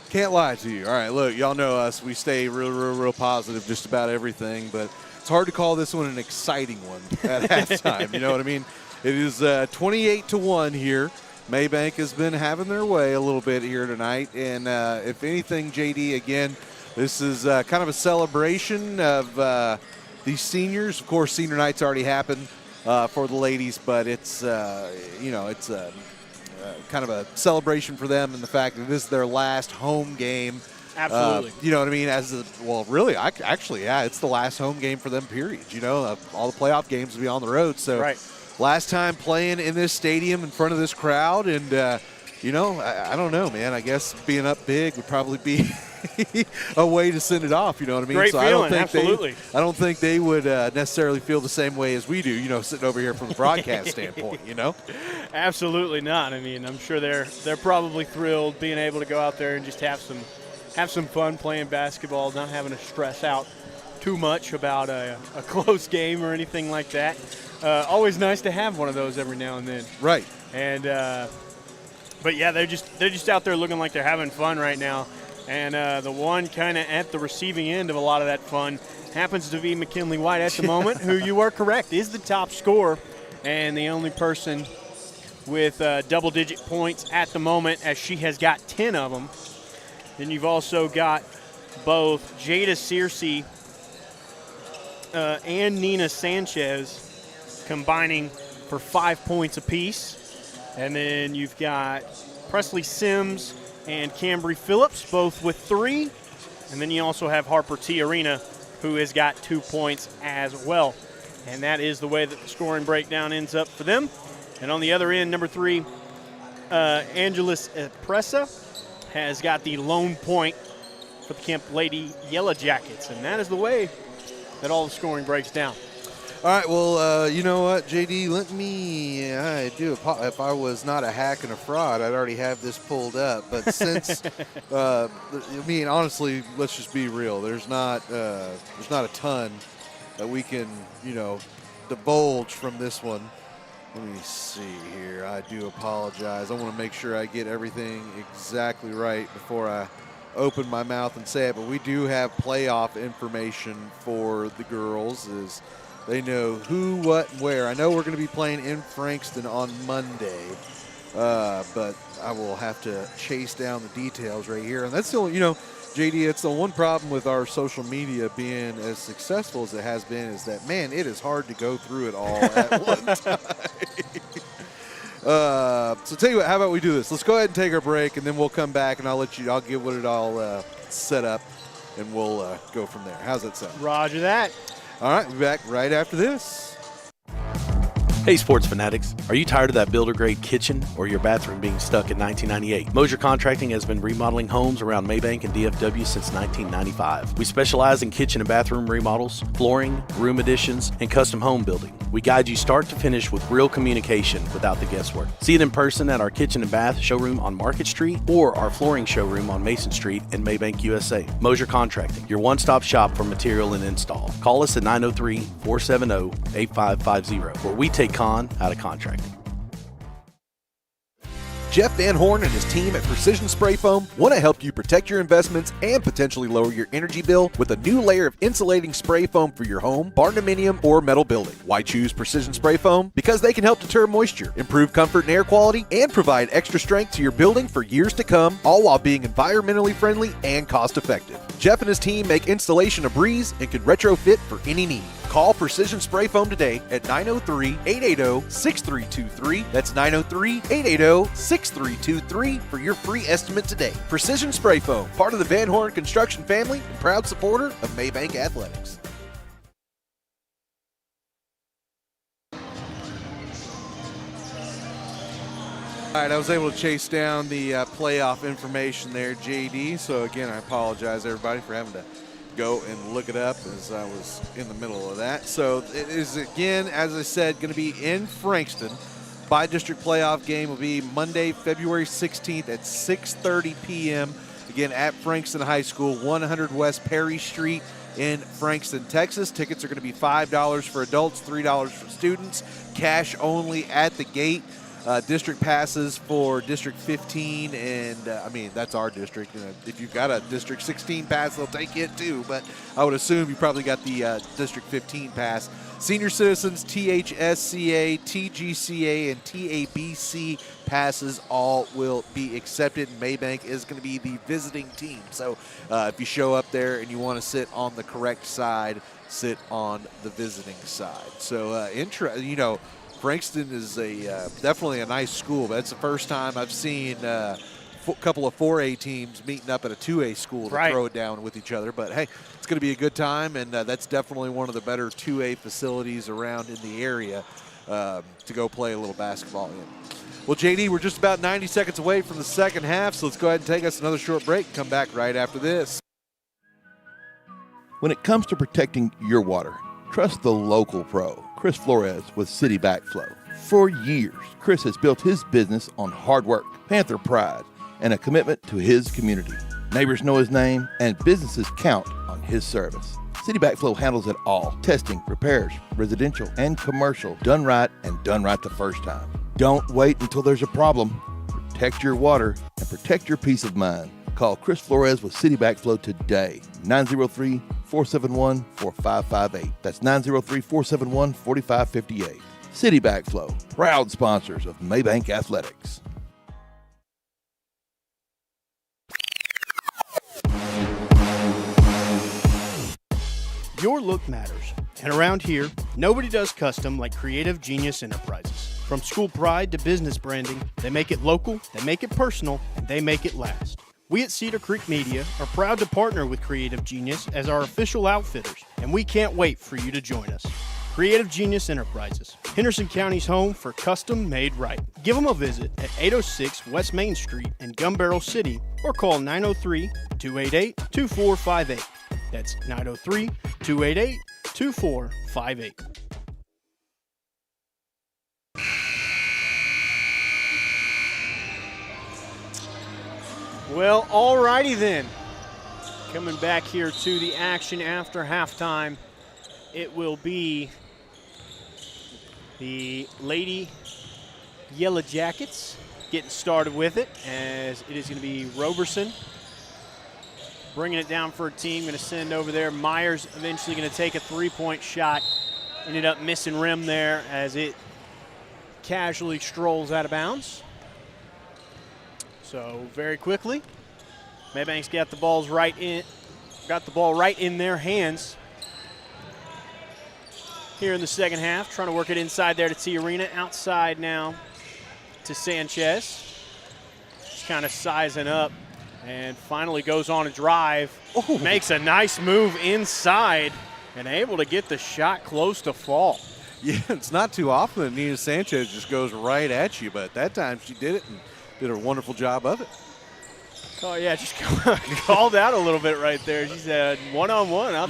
can't lie to you. All right, look, y'all know us. We stay real positive just about everything, but it's hard to call this one an exciting one at halftime. You know what I mean? It is 28-1 here. Mabank has been having their way a little bit here tonight, and if anything, JD, again, this is kind of a celebration of these seniors. Of course, senior night's already happened for the ladies, but it's it's kind of a celebration for them and the fact that this is their last home game. Absolutely. You know what I mean? It's the last home game for them, period. You know, all the playoff games will be on the road, so. Right. Last time playing in this stadium in front of this crowd, and, I don't know, man. I guess being up big would probably be a way to send it off. You know what I mean? Great so feeling, absolutely. I don't think they would necessarily feel the same way as we do. You know, sitting over here from the broadcast standpoint. You know, Absolutely not. I mean, I'm sure they're probably thrilled being able to go out there and just have some fun playing basketball, not having to stress out too much about a close game or anything like that. Always nice to have one of those every now and then. right? And but yeah, they're just out there looking like they're having fun right now. And the one kind of at the receiving end of a lot of that fun happens to be McKinley White at the moment, who you are correct is the top scorer and the only person with double-digit points at the moment, as she has got 10 of them. Then you've also got both Jada Searcy and Nina Sanchez combining for 5 points apiece. And then you've got Presley Sims and Cambry Phillips, both with 3. And then you also have Harper T. Arena, who has got 2 points as well. And that is the way that the scoring breakdown ends up for them. And on the other end, number 3, Angeles Pressa has got the lone point for the Kemp Lady Yellowjackets. And that is the way that all the scoring breaks down. All right, well, you know what, JD, if I was not a hack and a fraud, I'd already have this pulled up. But since, honestly, let's just be real. There's not a ton that we can, divulge from this one. Let me see here. I do apologize. I want to make sure I get everything exactly right before I open my mouth and say it. But we do have playoff information for the girls, as they know who, what, and where. I know we're going to be playing in Frankston on Monday, but I will have to chase down the details right here. And that's the only, JD, it's the one problem with our social media being as successful as it has been, is that, man, it is hard to go through it all at one time. So tell you what, how about we do this? Let's go ahead and take our break, and then we'll come back, and I'll get what it all set up, and we'll go from there. How's that sound? Roger that. All right, we'll be back right after this. Hey sports fanatics, are you tired of that builder grade kitchen or your bathroom being stuck in 1998? Mosier Contracting has been remodeling homes around Mabank and DFW since 1995. We specialize in kitchen and bathroom remodels, flooring, room additions, and custom home building. We guide you start to finish with real communication without the guesswork. See it in person at our kitchen and bath showroom on Market Street or our flooring showroom on Mason Street in Mabank, USA. Mosier Contracting, your one-stop shop for material and install. Call us at 903-470-8550, where we take out of contracting. Jeff Van Horn and his team at Precision Spray Foam want to help you protect your investments and potentially lower your energy bill with a new layer of insulating spray foam for your home, barndominium, or metal building. Why choose Precision Spray Foam? Because they can help deter moisture, improve comfort and air quality, and provide extra strength to your building for years to come, all while being environmentally friendly and cost-effective. Jeff and his team make installation a breeze and can retrofit for any need. Call Precision Spray Foam today at 903-880-6323. That's 903-880-6323 for your free estimate today. Precision Spray Foam, part of the Van Horn Construction family and proud supporter of Mabank Athletics. All right, I was able to chase down the playoff information there, JD. So, again, I apologize, everybody, for having to go and look it up as I was in the middle of that. So it is, again, as I said, going to be in Frankston. Bi-district playoff game will be Monday, February 16th at 6:30 p.m. Again, at Frankston High School, 100 West Perry Street in Frankston, Texas. Tickets are going to be $5 for adults, $3 for students. Cash only at the gate. District passes for District 15, and that's our district. If you've got a District 16 pass, they'll take it too, but I would assume you probably got the District 15 pass. Senior citizens, THSCA, TGCA, and TABC passes all will be accepted. Mabank is going to be the visiting team, so if you show up there and you want to sit on the correct side, sit on the visiting side. So, Frankston is definitely a nice school, but it's the first time I've seen a couple of 4A teams meeting up at a 2A school to throw it down with each other. But, hey, it's going to be a good time, and that's definitely one of the better 2A facilities around in the area to go play a little basketball in. Well, JD, we're just about 90 seconds away from the second half, so let's go ahead and take us another short break and come back right after this. When it comes to protecting your water, trust the local pro, Chris Flores with City Backflow. For years, Chris has built his business on hard work, Panther pride, and a commitment to his community. Neighbors know his name, and businesses count on his service. City Backflow handles it all. Testing, repairs, residential and commercial, done right and done right the first time. Don't wait until there's a problem. Protect your water and protect your peace of mind. Call Chris Flores with City Backflow today, 903-471-4558. That's 903-471-4558. City Backflow, proud sponsors of Mabank Athletics. Your look matters, and around here, nobody does custom like Creative Genius Enterprises. From school pride to business branding, they make it local, they make it personal, and they make it last. We at Cedar Creek Media are proud to partner with Creative Genius as our official outfitters, and we can't wait for you to join us. Creative Genius Enterprises, Henderson County's home for custom made right. Give them a visit at 806 West Main Street in Gun Barrel City or call 903-288-2458. That's 903-288-2458. Well, alrighty then. Coming back here to the action after halftime, it will be the Lady Yellowjackets getting started with it, as it is going to be Roberson bringing it down for a team. Going to send over there. Myers eventually going to take a three-point shot. Ended up missing rim there as it casually strolls out of bounds. So very quickly, Mabank's got the ball right in their hands here in the second half. Trying to work it inside there to Tiarina. Outside now to Sanchez. Just kind of sizing up and finally goes on a drive. Ooh. Makes a nice move inside and able to get the shot close to fall. Yeah, it's not too often that Nina Sanchez just goes right at you, but that time she did it and did a wonderful job of it. Oh, yeah, just called out a little bit right there. She said, one-on-one, I'll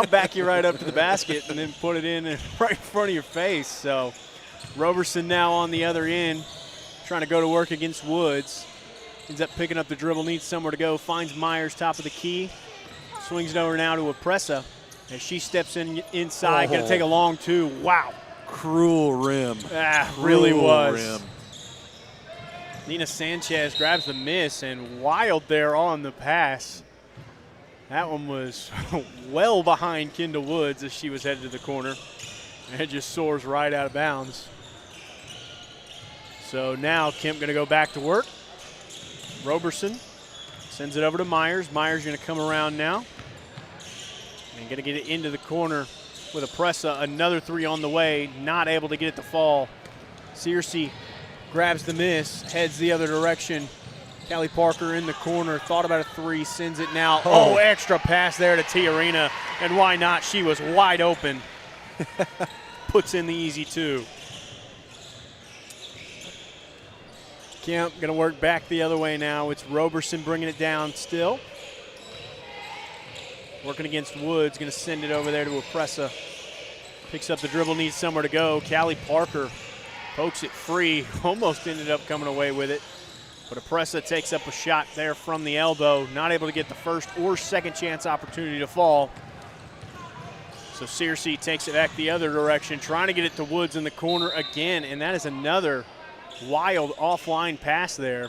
back you right up to the basket and then put it in right in front of your face. So Roberson now on the other end, trying to go to work against Woods. Ends up picking up the dribble, needs somewhere to go, finds Myers top of the key. Swings it over now to Apressa as she steps inside. Going to take a long two. Wow. Cruel rim. Really was. Rim. Nina Sanchez grabs the miss and wild there on the pass. That one was well behind Kendall Woods as she was headed to the corner. And it just soars right out of bounds. So now Kemp going to go back to work. Roberson sends it over to Myers. Myers going to come around now. And going to get it into the corner with Apressa. Another three on the way. Not able to get it to fall. Searcy grabs the miss, heads the other direction. Callie Parker in the corner, thought about a three, sends it now. Oh, extra pass there to Tiarina, and why not? She was wide open. Puts in the easy two. Kemp going to work back the other way now. It's Roberson bringing it down still. Working against Woods, going to send it over there to Apressa. Picks up the dribble, needs somewhere to go. Callie Parker pokes it free, almost ended up coming away with it. But Apressa takes up a shot there from the elbow, not able to get the first or second chance opportunity to fall. So Searcy takes it back the other direction, trying to get it to Woods in the corner again, and that is another wild offline pass there.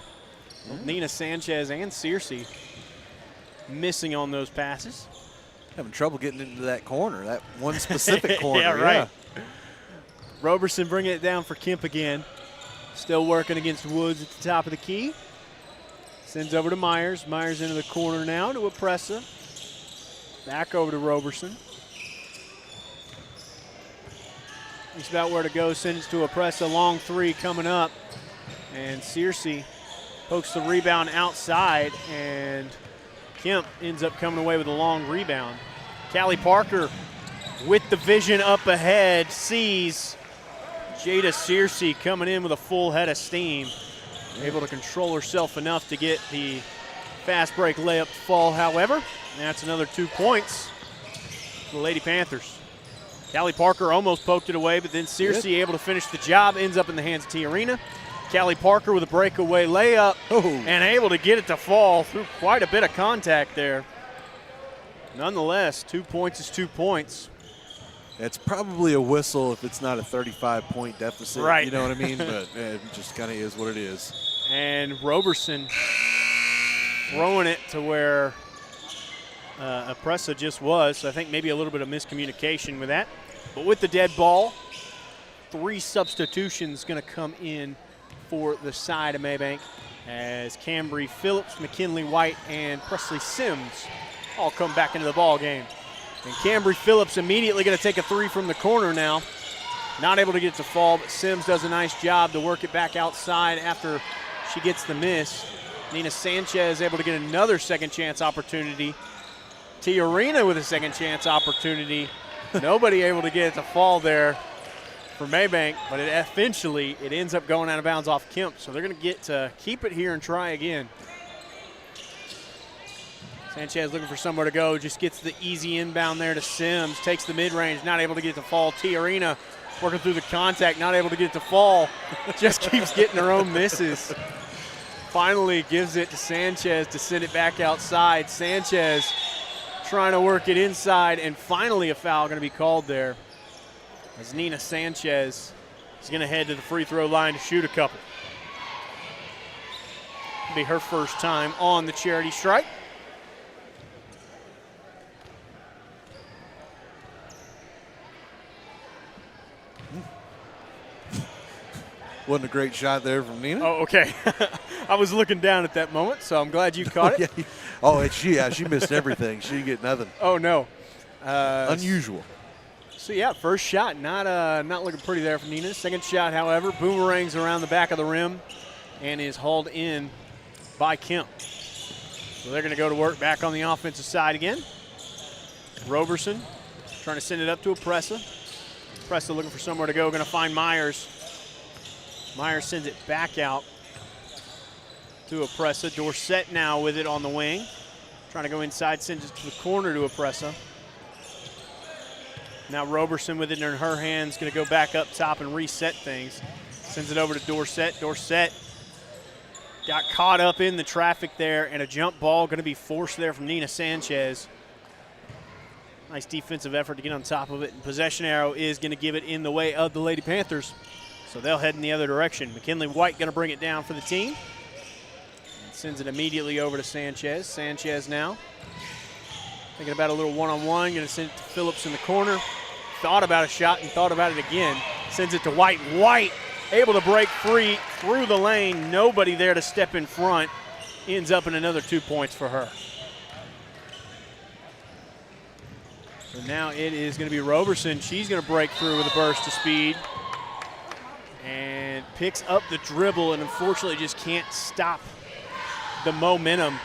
Nina Sanchez and Searcy missing on those passes. Having trouble getting into that corner, that one specific corner. Yeah, right. Roberson bringing it down for Kemp again. Still working against Woods at the top of the key. Sends over to Myers. Myers into the corner now to Apressa. Back over to Roberson. He's about where to go. Sends to Apressa. Long three coming up. And Searcy pokes the rebound outside. And Kemp ends up coming away with a long rebound. Callie Parker with the vision up ahead. Sees Jada Searcy coming in with a full head of steam. Able to control herself enough to get the fast break layup to fall, however. That's another 2 points for the Lady Panthers. Callie Parker almost poked it away, but then Searcy able to finish the job, ends up in the hands of Tiarina. Callie Parker with a breakaway layup and able to get it to fall through quite a bit of contact there. Nonetheless, 2 points is 2 points. It's probably a whistle if it's not a 35-point deficit. Right. You know what I mean? But it just kind of is what it is. And Roberson throwing it to where Apressa just was. So I think maybe a little bit of miscommunication with that. But with the dead ball, 3 substitutions going to come in for the side of Mabank as Cambry Phillips, McKinley White, and Presley Sims all come back into the ball game. And Cambry Phillips immediately going to take a 3 from the corner now. Not able to get it to fall, but Sims does a nice job to work it back outside after she gets the miss. Nina Sanchez able to get another second chance opportunity. Tiarina with a second chance opportunity. Nobody able to get it to fall there for Mabank, but eventually it ends up going out of bounds off Kemp. So they're going to get to keep it here and try again. Sanchez looking for somewhere to go, just gets the easy inbound there to Sims, takes the mid-range, not able to get it to fall. Tiarina working through the contact, not able to get it to fall. Just keeps getting her own misses. Finally gives it to Sanchez to send it back outside. Sanchez trying to work it inside, and finally a foul going to be called there as Nina Sanchez is going to head to the free throw line to shoot a couple. It'll be her first time on the charity stripe. Wasn't a great shot there from Nina. Oh, okay. I was looking down at that moment, so I'm glad you caught it. She missed everything. She didn't get nothing. Oh, no. Unusual. So, yeah, first shot, not looking pretty there from Nina. Second shot, however, boomerangs around the back of the rim and is hauled in by Kemp. So they're going to go to work back on the offensive side again. Roberson trying to send it up to Apressa. Apressa looking for somewhere to go, going to find Myers. Myers sends it back out to Apressa. Dorsett now with it on the wing. Trying to go inside, sends it to the corner to Apressa. Now Roberson with it in her hands, going to go back up top and reset things. Sends it over to Dorsett. Dorsett got caught up in the traffic there, and a jump ball going to be forced there from Nina Sanchez. Nice defensive effort to get on top of it, and possession arrow is going to give it in the way of the Lady Panthers. So they'll head in the other direction. McKinley White going to bring it down for the team. And sends it immediately over to Sanchez. Sanchez now thinking about a little one-on-one. Going to send it to Phillips in the corner. Thought about a shot and thought about it again. Sends it to White. White able to break free through the lane. Nobody there to step in front. Ends up in another 2 points for her. So now it is going to be Roberson. She's going to break through with a burst of speed. And picks up the dribble and unfortunately just can't stop the momentum.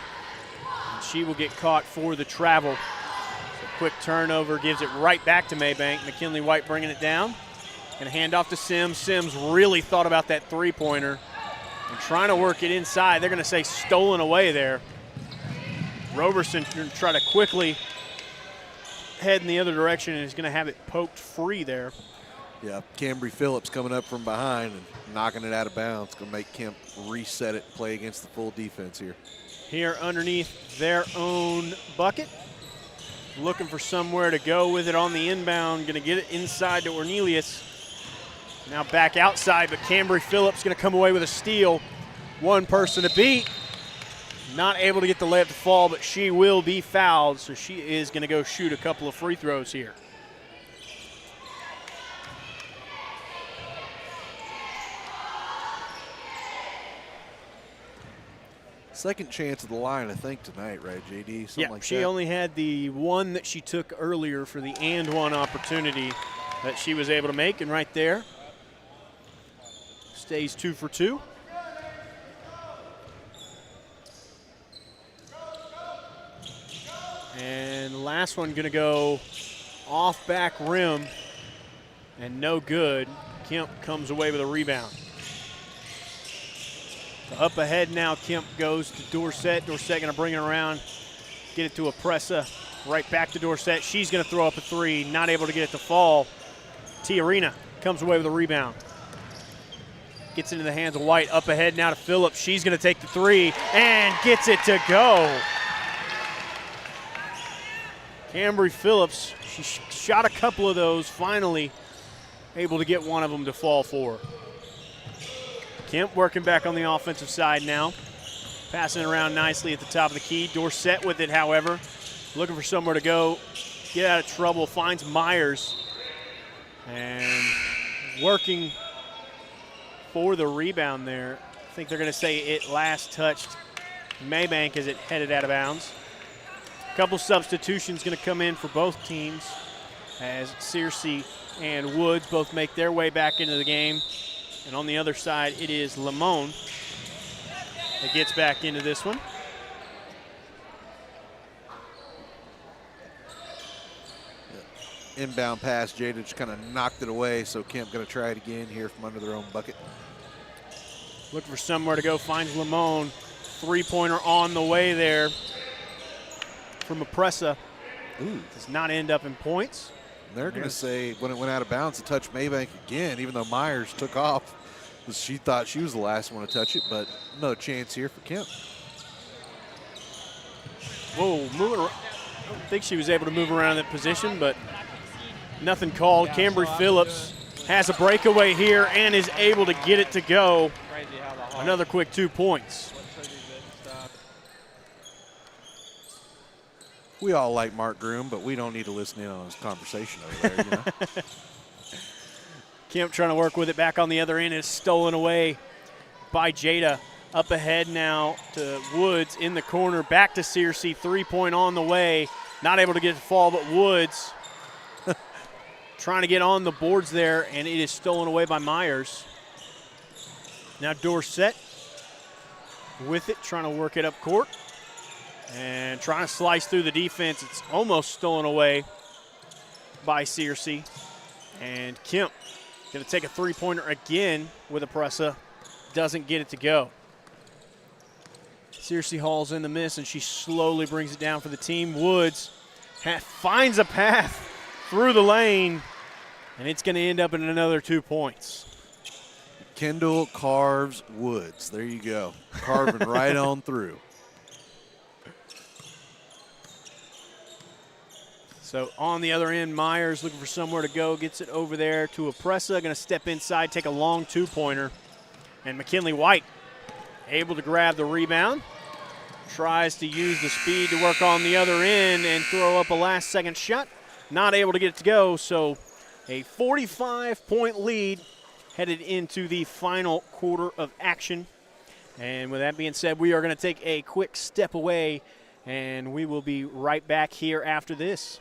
And she will get caught for the travel. So quick turnover gives it right back to Mabank. McKinley White bringing it down. And hand off to Sims. Sims really thought about that three-pointer and trying to work it inside. They're going to say stolen away there. Roberson going to try to quickly head in the other direction and is going to have it poked free there. Yeah, Cambry Phillips coming up from behind and knocking it out of bounds. Going to make Kemp reset it and play against the full defense here. Here underneath their own bucket. Looking for somewhere to go with it on the inbound. Going to get it inside to Ornelius. Now back outside, but Cambry Phillips going to come away with a steal. One person to beat. Not able to get the layup to fall, but she will be fouled, so she is going to go shoot a couple of free throws here. Second chance of the line, I think, tonight, right, JD? Something like she that. only had the one that she took earlier for the and one opportunity that she was able to make, and right there stays 2 for 2. And last one going to go off back rim and no good. Kemp comes away with a rebound. So up ahead now, Kemp goes to Dorsett. Dorsett going to bring it around, get it to Apressa. Right back to Dorsett. She's going to throw up a three, not able to get it to fall. Tiarina comes away with a rebound. Gets into the hands of White. Up ahead now to Phillips. She's going to take the three and gets it to go. Cambry Phillips, she shot a couple of those, finally able to get one of them to fall for her. Kemp working back on the offensive side now. Passing it around nicely at the top of the key. Dorsett with it, however. Looking for somewhere to go. Get out of trouble. Finds Myers. And working for the rebound there. I think they're going to say it last touched Mabank as it headed out of bounds. A couple substitutions going to come in for both teams as Searcy and Woods both make their way back into the game. And on the other side, it is Lamone that gets back into this one. Inbound pass, Jada just kind of knocked it away, so Kemp going to try it again here from under their own bucket. Looking for somewhere to go, finds Lamone. Three-pointer on the way there from Apressa. Does not end up in points. They're going to say when it went out of bounds to touch Mabank again, even though Myers took off. She thought she was the last one to touch it, but no chance here for Kemp. Whoa, moving around. I don't think she was able to move around that position, but nothing called. Cambry Phillips has a breakaway here and is able to get it to go. Another quick 2 points. We all like Mark Groom, but we don't need to listen in on his conversation over there, you know? Kemp trying to work with it back on the other end. Is stolen away by Jada. Up ahead now to Woods in the corner. Back to Searcy. 3-point on the way. Not able to get it to fall, but Woods trying to get on the boards there, and it is stolen away by Myers. Now Dorsett with it, trying to work it up court. And trying to slice through the defense. It's almost stolen away by Searcy. And Kemp going to take a three-pointer again with Apressa. Doesn't get it to go. Searcy hauls in the miss, and she slowly brings it down for the team. Woods finds a path through the lane, and it's going to end up in another 2 points. Kendall carves Woods. There you go. Carving right on through. So on the other end, Myers looking for somewhere to go, gets it over there to Apressa, going to step inside, take a long two-pointer. And McKinley White able to grab the rebound, tries to use the speed to work on the other end and throw up a last-second shot. Not able to get it to go, so a 45-point lead headed into the final quarter of action. And with that being said, we are going to take a quick step away, and we will be right back here after this.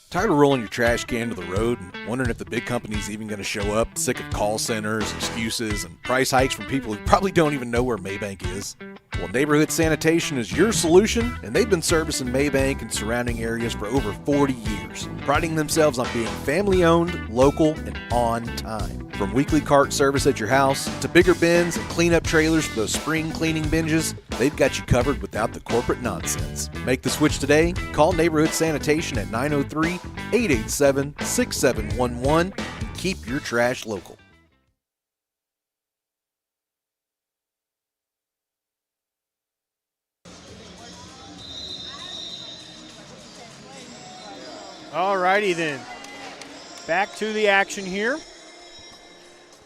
Tired of rolling your trash can to the road and wondering if the big company's even going to show up? Sick of call centers, excuses, and price hikes from people who probably don't even know where Mabank is? Well, Neighborhood Sanitation is your solution, and they've been servicing Mabank and surrounding areas for over 40 years, priding themselves on being family-owned, local, and on time. From weekly cart service at your house to bigger bins and cleanup trailers for those spring cleaning binges, they've got you covered without the corporate nonsense. Make the switch today. Call Neighborhood Sanitation at 903-887-6711 and keep your trash local. All righty then. Back to the action here,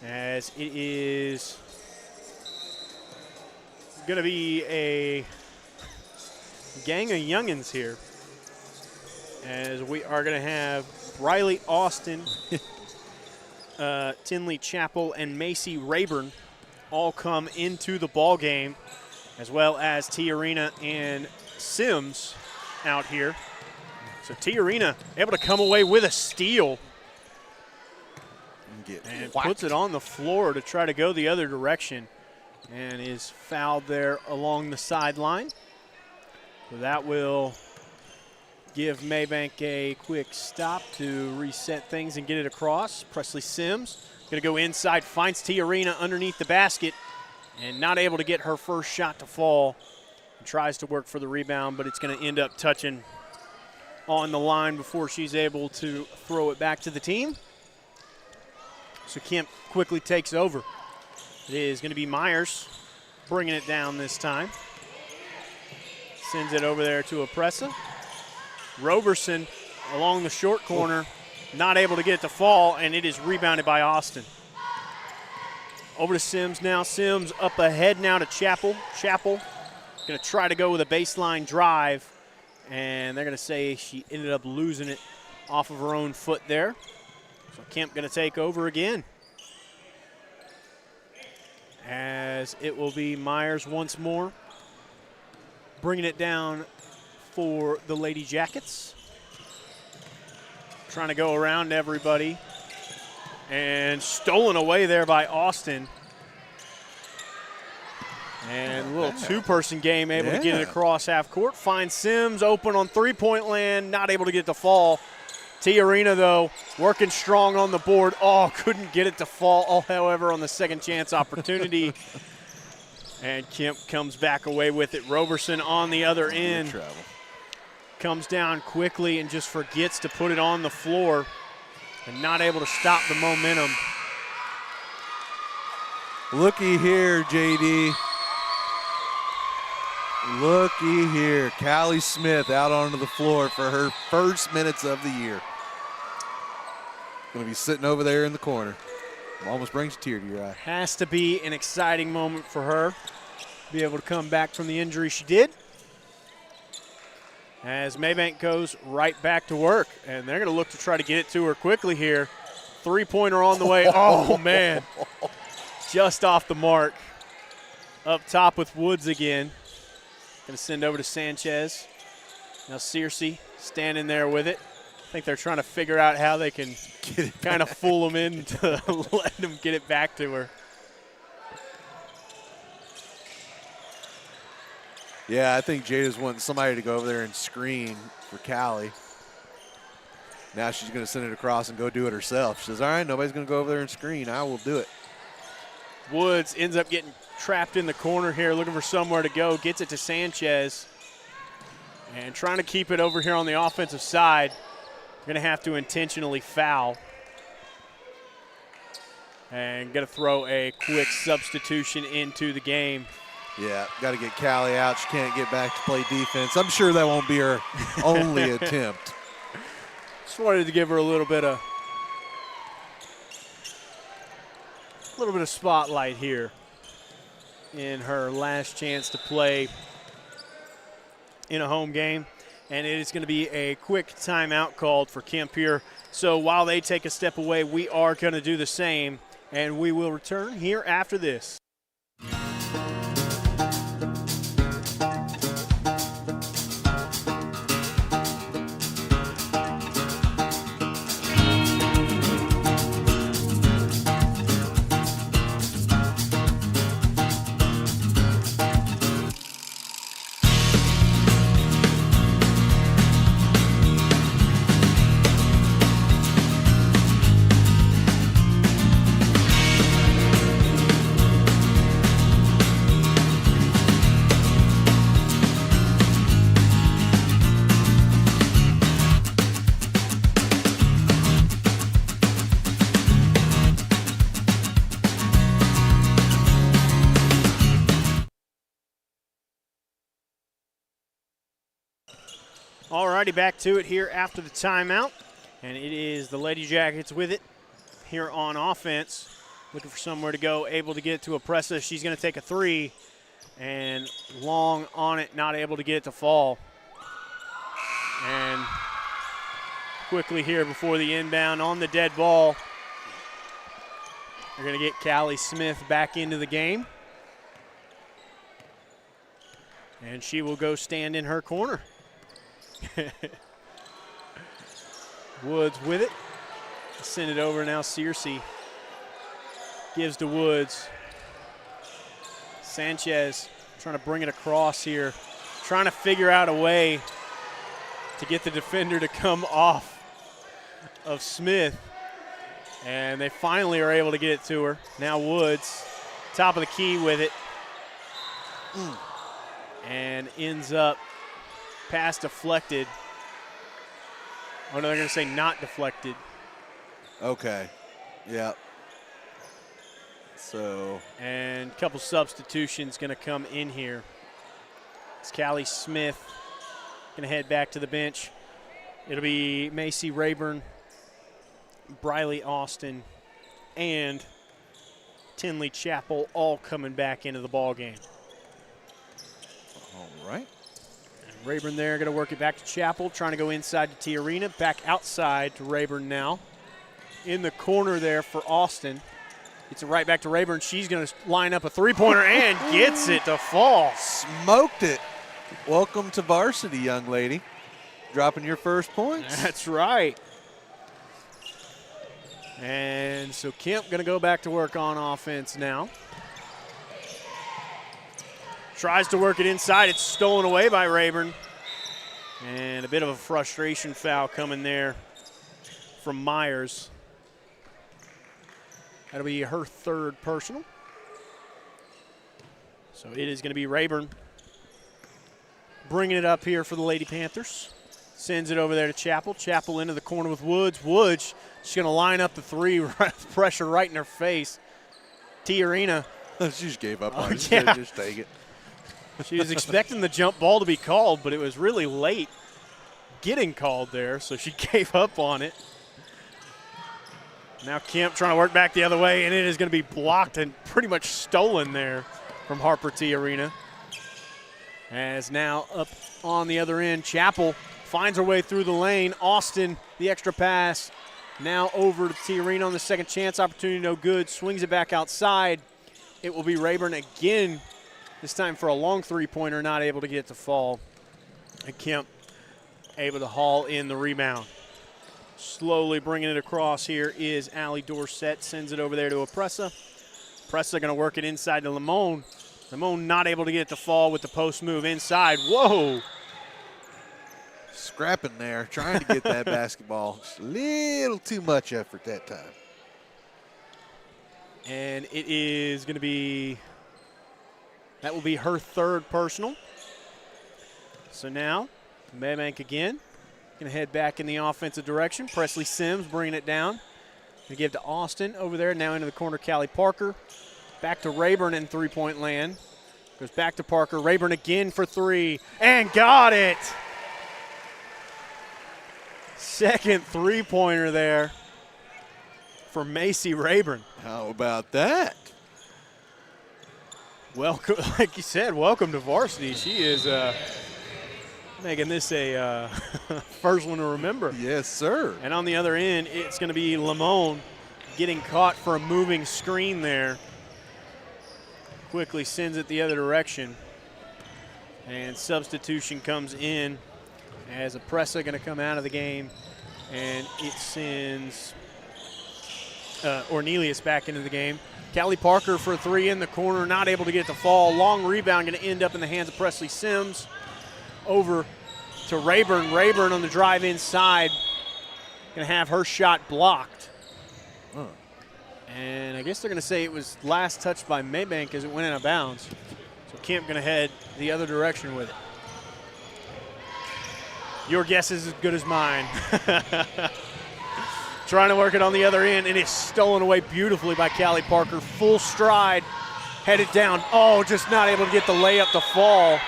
as it is going to be a gang of youngins here, as we are going to have Riley Austin, Tinley Chapel, and Macy Rayburn all come into the ball game, as well as Tiarina and Sims out here. So Tiarina able to come away with a steal and puts it on the floor to try to go the other direction, and is fouled there along the sideline. So that will give Mabank a quick stop to reset things and get it across. Presley Sims Going to go inside, finds Tiarina underneath the basket, and not able to get her first shot to fall. And tries to work for the rebound, but it's going to end up touching on the line before she's able to throw it back to the team. So Kemp quickly takes over. It is going to be Myers bringing it down this time. Sends it over there to Opressa. Roberson along the short corner, not able to get it to fall, and it is rebounded by Austin. Over to Sims now. Sims up ahead now to Chappell. Chappell going to try to go with a baseline drive, and they're going to say she ended up losing it off of her own foot there. So Kemp going to take over again, as it will be Myers once more, bringing it down for the Lady Jackets. Trying to go around everybody, and stolen away there by Austin. And a little two-person game, able to get it across half court. Finds Sims open on three-point land, not able to get it to fall. Tiarina, though, working strong on the board. Oh, couldn't get it to fall, however, on the second chance opportunity. And Kemp comes back away with it. Roberson on the other end. Comes down quickly and just forgets to put it on the floor, and not able to stop the momentum. Looky here, JD. Looky here. Callie Smith out onto the floor for her first minutes of the year. Going to be sitting over there in the corner. Almost brings a tear to your eye. Has to be an exciting moment for her. Be able to come back from the injury she did. As Mabank goes right back to work, and they're going to look to try to get it to her quickly here. Three-pointer on the way. Oh, man. Just off the mark. Up top with Woods again. Going to send over to Sanchez. Now Searcy standing there with it. I think they're trying to figure out how they can kind of fool them into letting them get it back to her. Yeah, I think Jada's wanting somebody to go over there and screen for Callie. Now she's going to send it across and go do it herself. She says, all right, nobody's going to go over there and screen. I will do it. Woods ends up getting trapped in the corner here, looking for somewhere to go. Gets it to Sanchez. And trying to keep it over here on the offensive side. Going to have to intentionally foul. And going to throw a quick substitution into the game. Yeah, got to get Callie out. She can't get back to play defense. I'm sure that won't be her only attempt. Just wanted to give her a little bit of spotlight here in her last chance to play in a home game. And it is going to be a quick timeout called for Kemp here. So while they take a step away, we are going to do the same, and we will return here after this. Alrighty, back to it here after the timeout. And it is the Lady Jackets with it here on offense. Looking for somewhere to go, able to get it to Opressa. She's going to take a three, and long on it, not able to get it to fall. And quickly here before the inbound on the dead ball, they're going to get Callie Smith back into the game. And she will go stand in her corner. Woods with it. Send it over now. Searcy gives to Woods. Sanchez trying to bring it across here. Trying to figure out a way to get the defender to come off of Smith. And they finally are able to get it to her. Now Woods, top of the key with it. And ends up pass deflected. Oh, no, they're going to say not deflected. Okay. Yep. So. And a couple substitutions going to come in here. It's Callie Smith going to head back to the bench. It'll be Macy Rayburn, Briley Austin, and Tinley Chapel all coming back into the ball game. All right. And Rayburn there going to work it back to Chapel, trying to go inside to Tiarina, back outside to Rayburn now. In the corner there for Austin. Gets it right back to Rayburn. She's going to line up a three-pointer and gets it to fall. Smoked it. Welcome to varsity, young lady. Dropping your first points. That's right. And so Kemp going to go back to work on offense now. Tries to work it inside. It's stolen away by Rayburn. And a bit of a frustration foul coming there from Myers. That'll be her third personal. So it is going to be Rayburn bringing it up here for the Lady Panthers. Sends it over there to Chapel. Chapel into the corner with Woods. Woods, she's going to line up the three, pressure right in her face. Tiarina. She just gave up on it. Yeah. Just take it. She was expecting the jump ball to be called, but it was really late getting called there, so she gave up on it. Now Kemp trying to work back the other way, and it is going to be blocked and pretty much stolen there from Harper Tiarina. As now up on the other end, Chapel finds her way through the lane. Austin, the extra pass. Now over to Tiarina on the second chance opportunity, no good. Swings it back outside. It will be Rayburn again, this time for a long three-pointer, not able to get it to fall. And Kemp able to haul in the rebound. Slowly bringing it across here is Allie Dorsett. Sends it over there to Apressa. Apressa going to work it inside to Limon. Limon not able to get it to fall with the post move inside. Whoa! Scrapping there, trying to get that basketball. Just a little too much effort that time. And it is going to be, that will be her third personal. So now, Mabank again. Going to head back in the offensive direction. Presley Sims bringing it down. Going to give to Austin over there. Now into the corner, Callie Parker. Back to Rayburn in three-point land. Goes back to Parker. Rayburn again for three. And got it! Second three-pointer there for Macy Rayburn. How about that? Welcome, like you said, welcome to varsity. She is making this a first one to remember. Yes, sir. And on the other end, it's going to be Limon getting caught for a moving screen there. Quickly sends it the other direction. And substitution comes in as Apressa going to come out of the game. And it sends Ornelius back into the game. Callie Parker for a three in the corner, not able to get it to fall. Long rebound going to end up in the hands of Presley Sims. Over to Rayburn. Rayburn on the drive inside. Going to have her shot blocked. Huh. And I guess they're going to say it was last touched by Mabank as it went out of bounds. So Kemp going to head the other direction with it. Your guess is as good as mine. Trying to work it on the other end, and it's stolen away beautifully by Callie Parker. Full stride, headed down. Oh, just not able to get the layup to fall.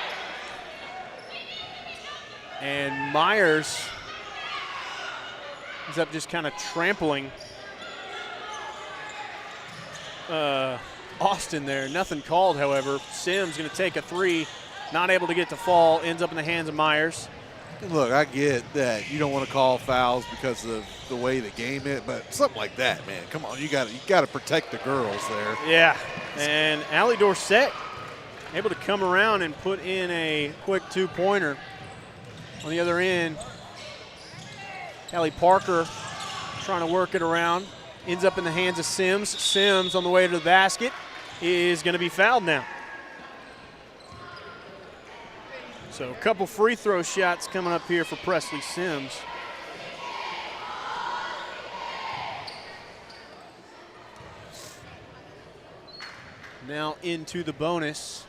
And Myers ends up just kind of trampling Austin there. Nothing called, however. Sims going to take a three, not able to get to fall, ends up in the hands of Myers. Look, I get that you don't want to call fouls because of the way the game is, but something like that, man, come on, you got to protect the girls there. Yeah, and Allie Dorsett able to come around and put in a quick two-pointer. On the other end, Callie Parker trying to work it around, ends up in the hands of Sims. Sims on the way to the basket is going to be fouled now. So a couple free throw shots coming up here for Presley Sims. Now into the bonus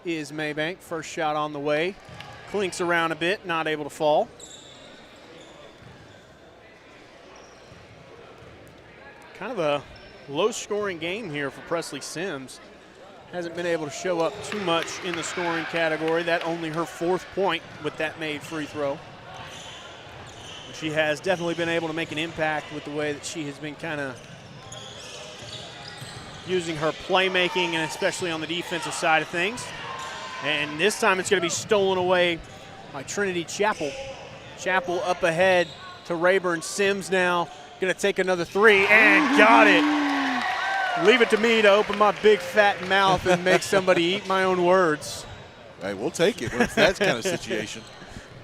is Mabank. First shot on the way. Clinks around a bit, not able to fall. Kind of a low-scoring game here for Presley Sims. Hasn't been able to show up too much in the scoring category. That only her 4th point with that made free throw. But she has definitely been able to make an impact with the way that she has been kind of using her playmaking, and especially on the defensive side of things. And this time it's going to be stolen away by Trinity Chapel. Chapel up ahead to Rayburn. Sims now going to take another 3 and got it. Leave it to me to open my big fat mouth and make somebody eat my own words. Hey, we'll take it. It's that kind of situation.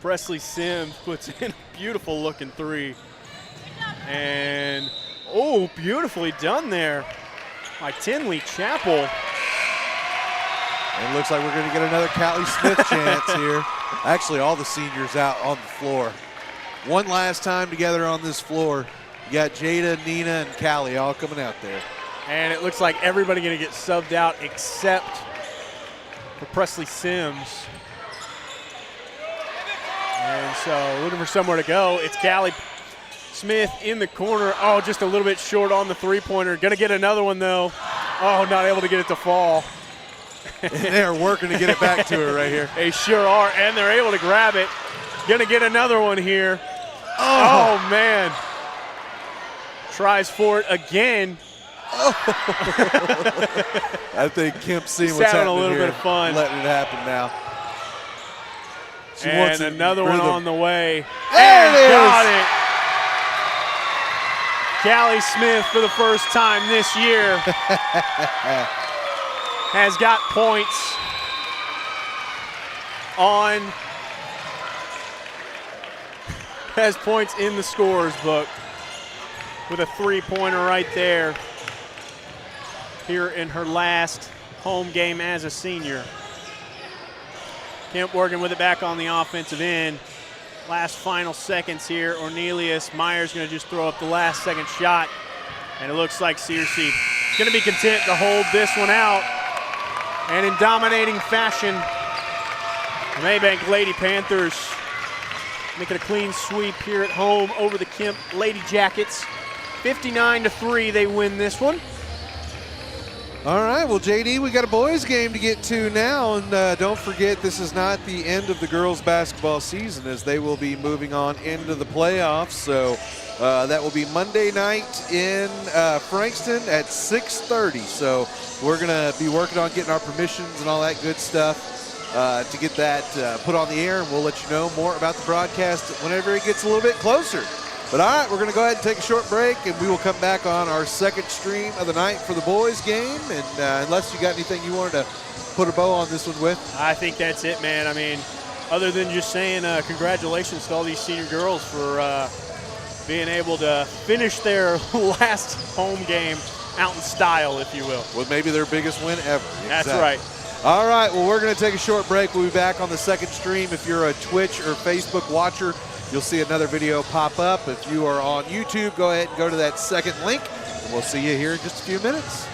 Presley Sims puts in a beautiful looking 3. And, oh, beautifully done there by Tinley Chapel. And it looks like we're going to get another Callie Smith chance here. Actually, all the seniors out on the floor. One last time together on this floor. You got Jada, Nina, and Callie all coming out there. And it looks like everybody going to get subbed out except for Presley Sims. And so looking for somewhere to go. It's Callie Smith in the corner. Oh, just a little bit short on the 3-pointer. Going to get another one, though. Oh, not able to get it to fall. They're working to get it back to her right here. They sure are, and they're able to grab it. Going to get another one here. Oh, man. Tries for it again. I think Kemp's seeing He's what's having happening a little here, bit of fun. letting it happen now. She And wants another one on the way. There it is. Got it. Callie Smith, for the first time this year, has got points on, has points in the scorers book with a 3-pointer right there here in her last home game as a senior. Kemp working with it back on the offensive end. Last final seconds here. Ornelius Myers going to just throw up the last second shot. And it looks like Searcy is going to be content to hold this one out. And in dominating fashion, the Mabank Lady Panthers making a clean sweep here at home over the Kemp Lady Jackets. 59-3, they win this one. All right, well, JD, we got a boys game to get to now, and don't forget this is not the end of the girls basketball season, as they will be moving on into the playoffs. So that will be Monday night in Frankston at 6:30. So we're going to be working on getting our permissions and all that good stuff to get that put on the air, and we'll let you know more about the broadcast whenever it gets a little bit closer. But all right, we're going to go ahead and take a short break, and we will come back on our second stream of the night for the boys game. And unless you got anything you wanted to put a bow on this one with. I think that's it, man. I mean, other than just saying congratulations to all these senior girls for being able to finish their last home game out in style, if you will. With maybe their biggest win ever. That's Exactly. right. All right, well, we're going to take a short break. We'll be back on the second stream. If you're a Twitch or Facebook watcher, you'll see another video pop up. If you are on YouTube, go ahead and go to that second link, and we'll see you here in just a few minutes.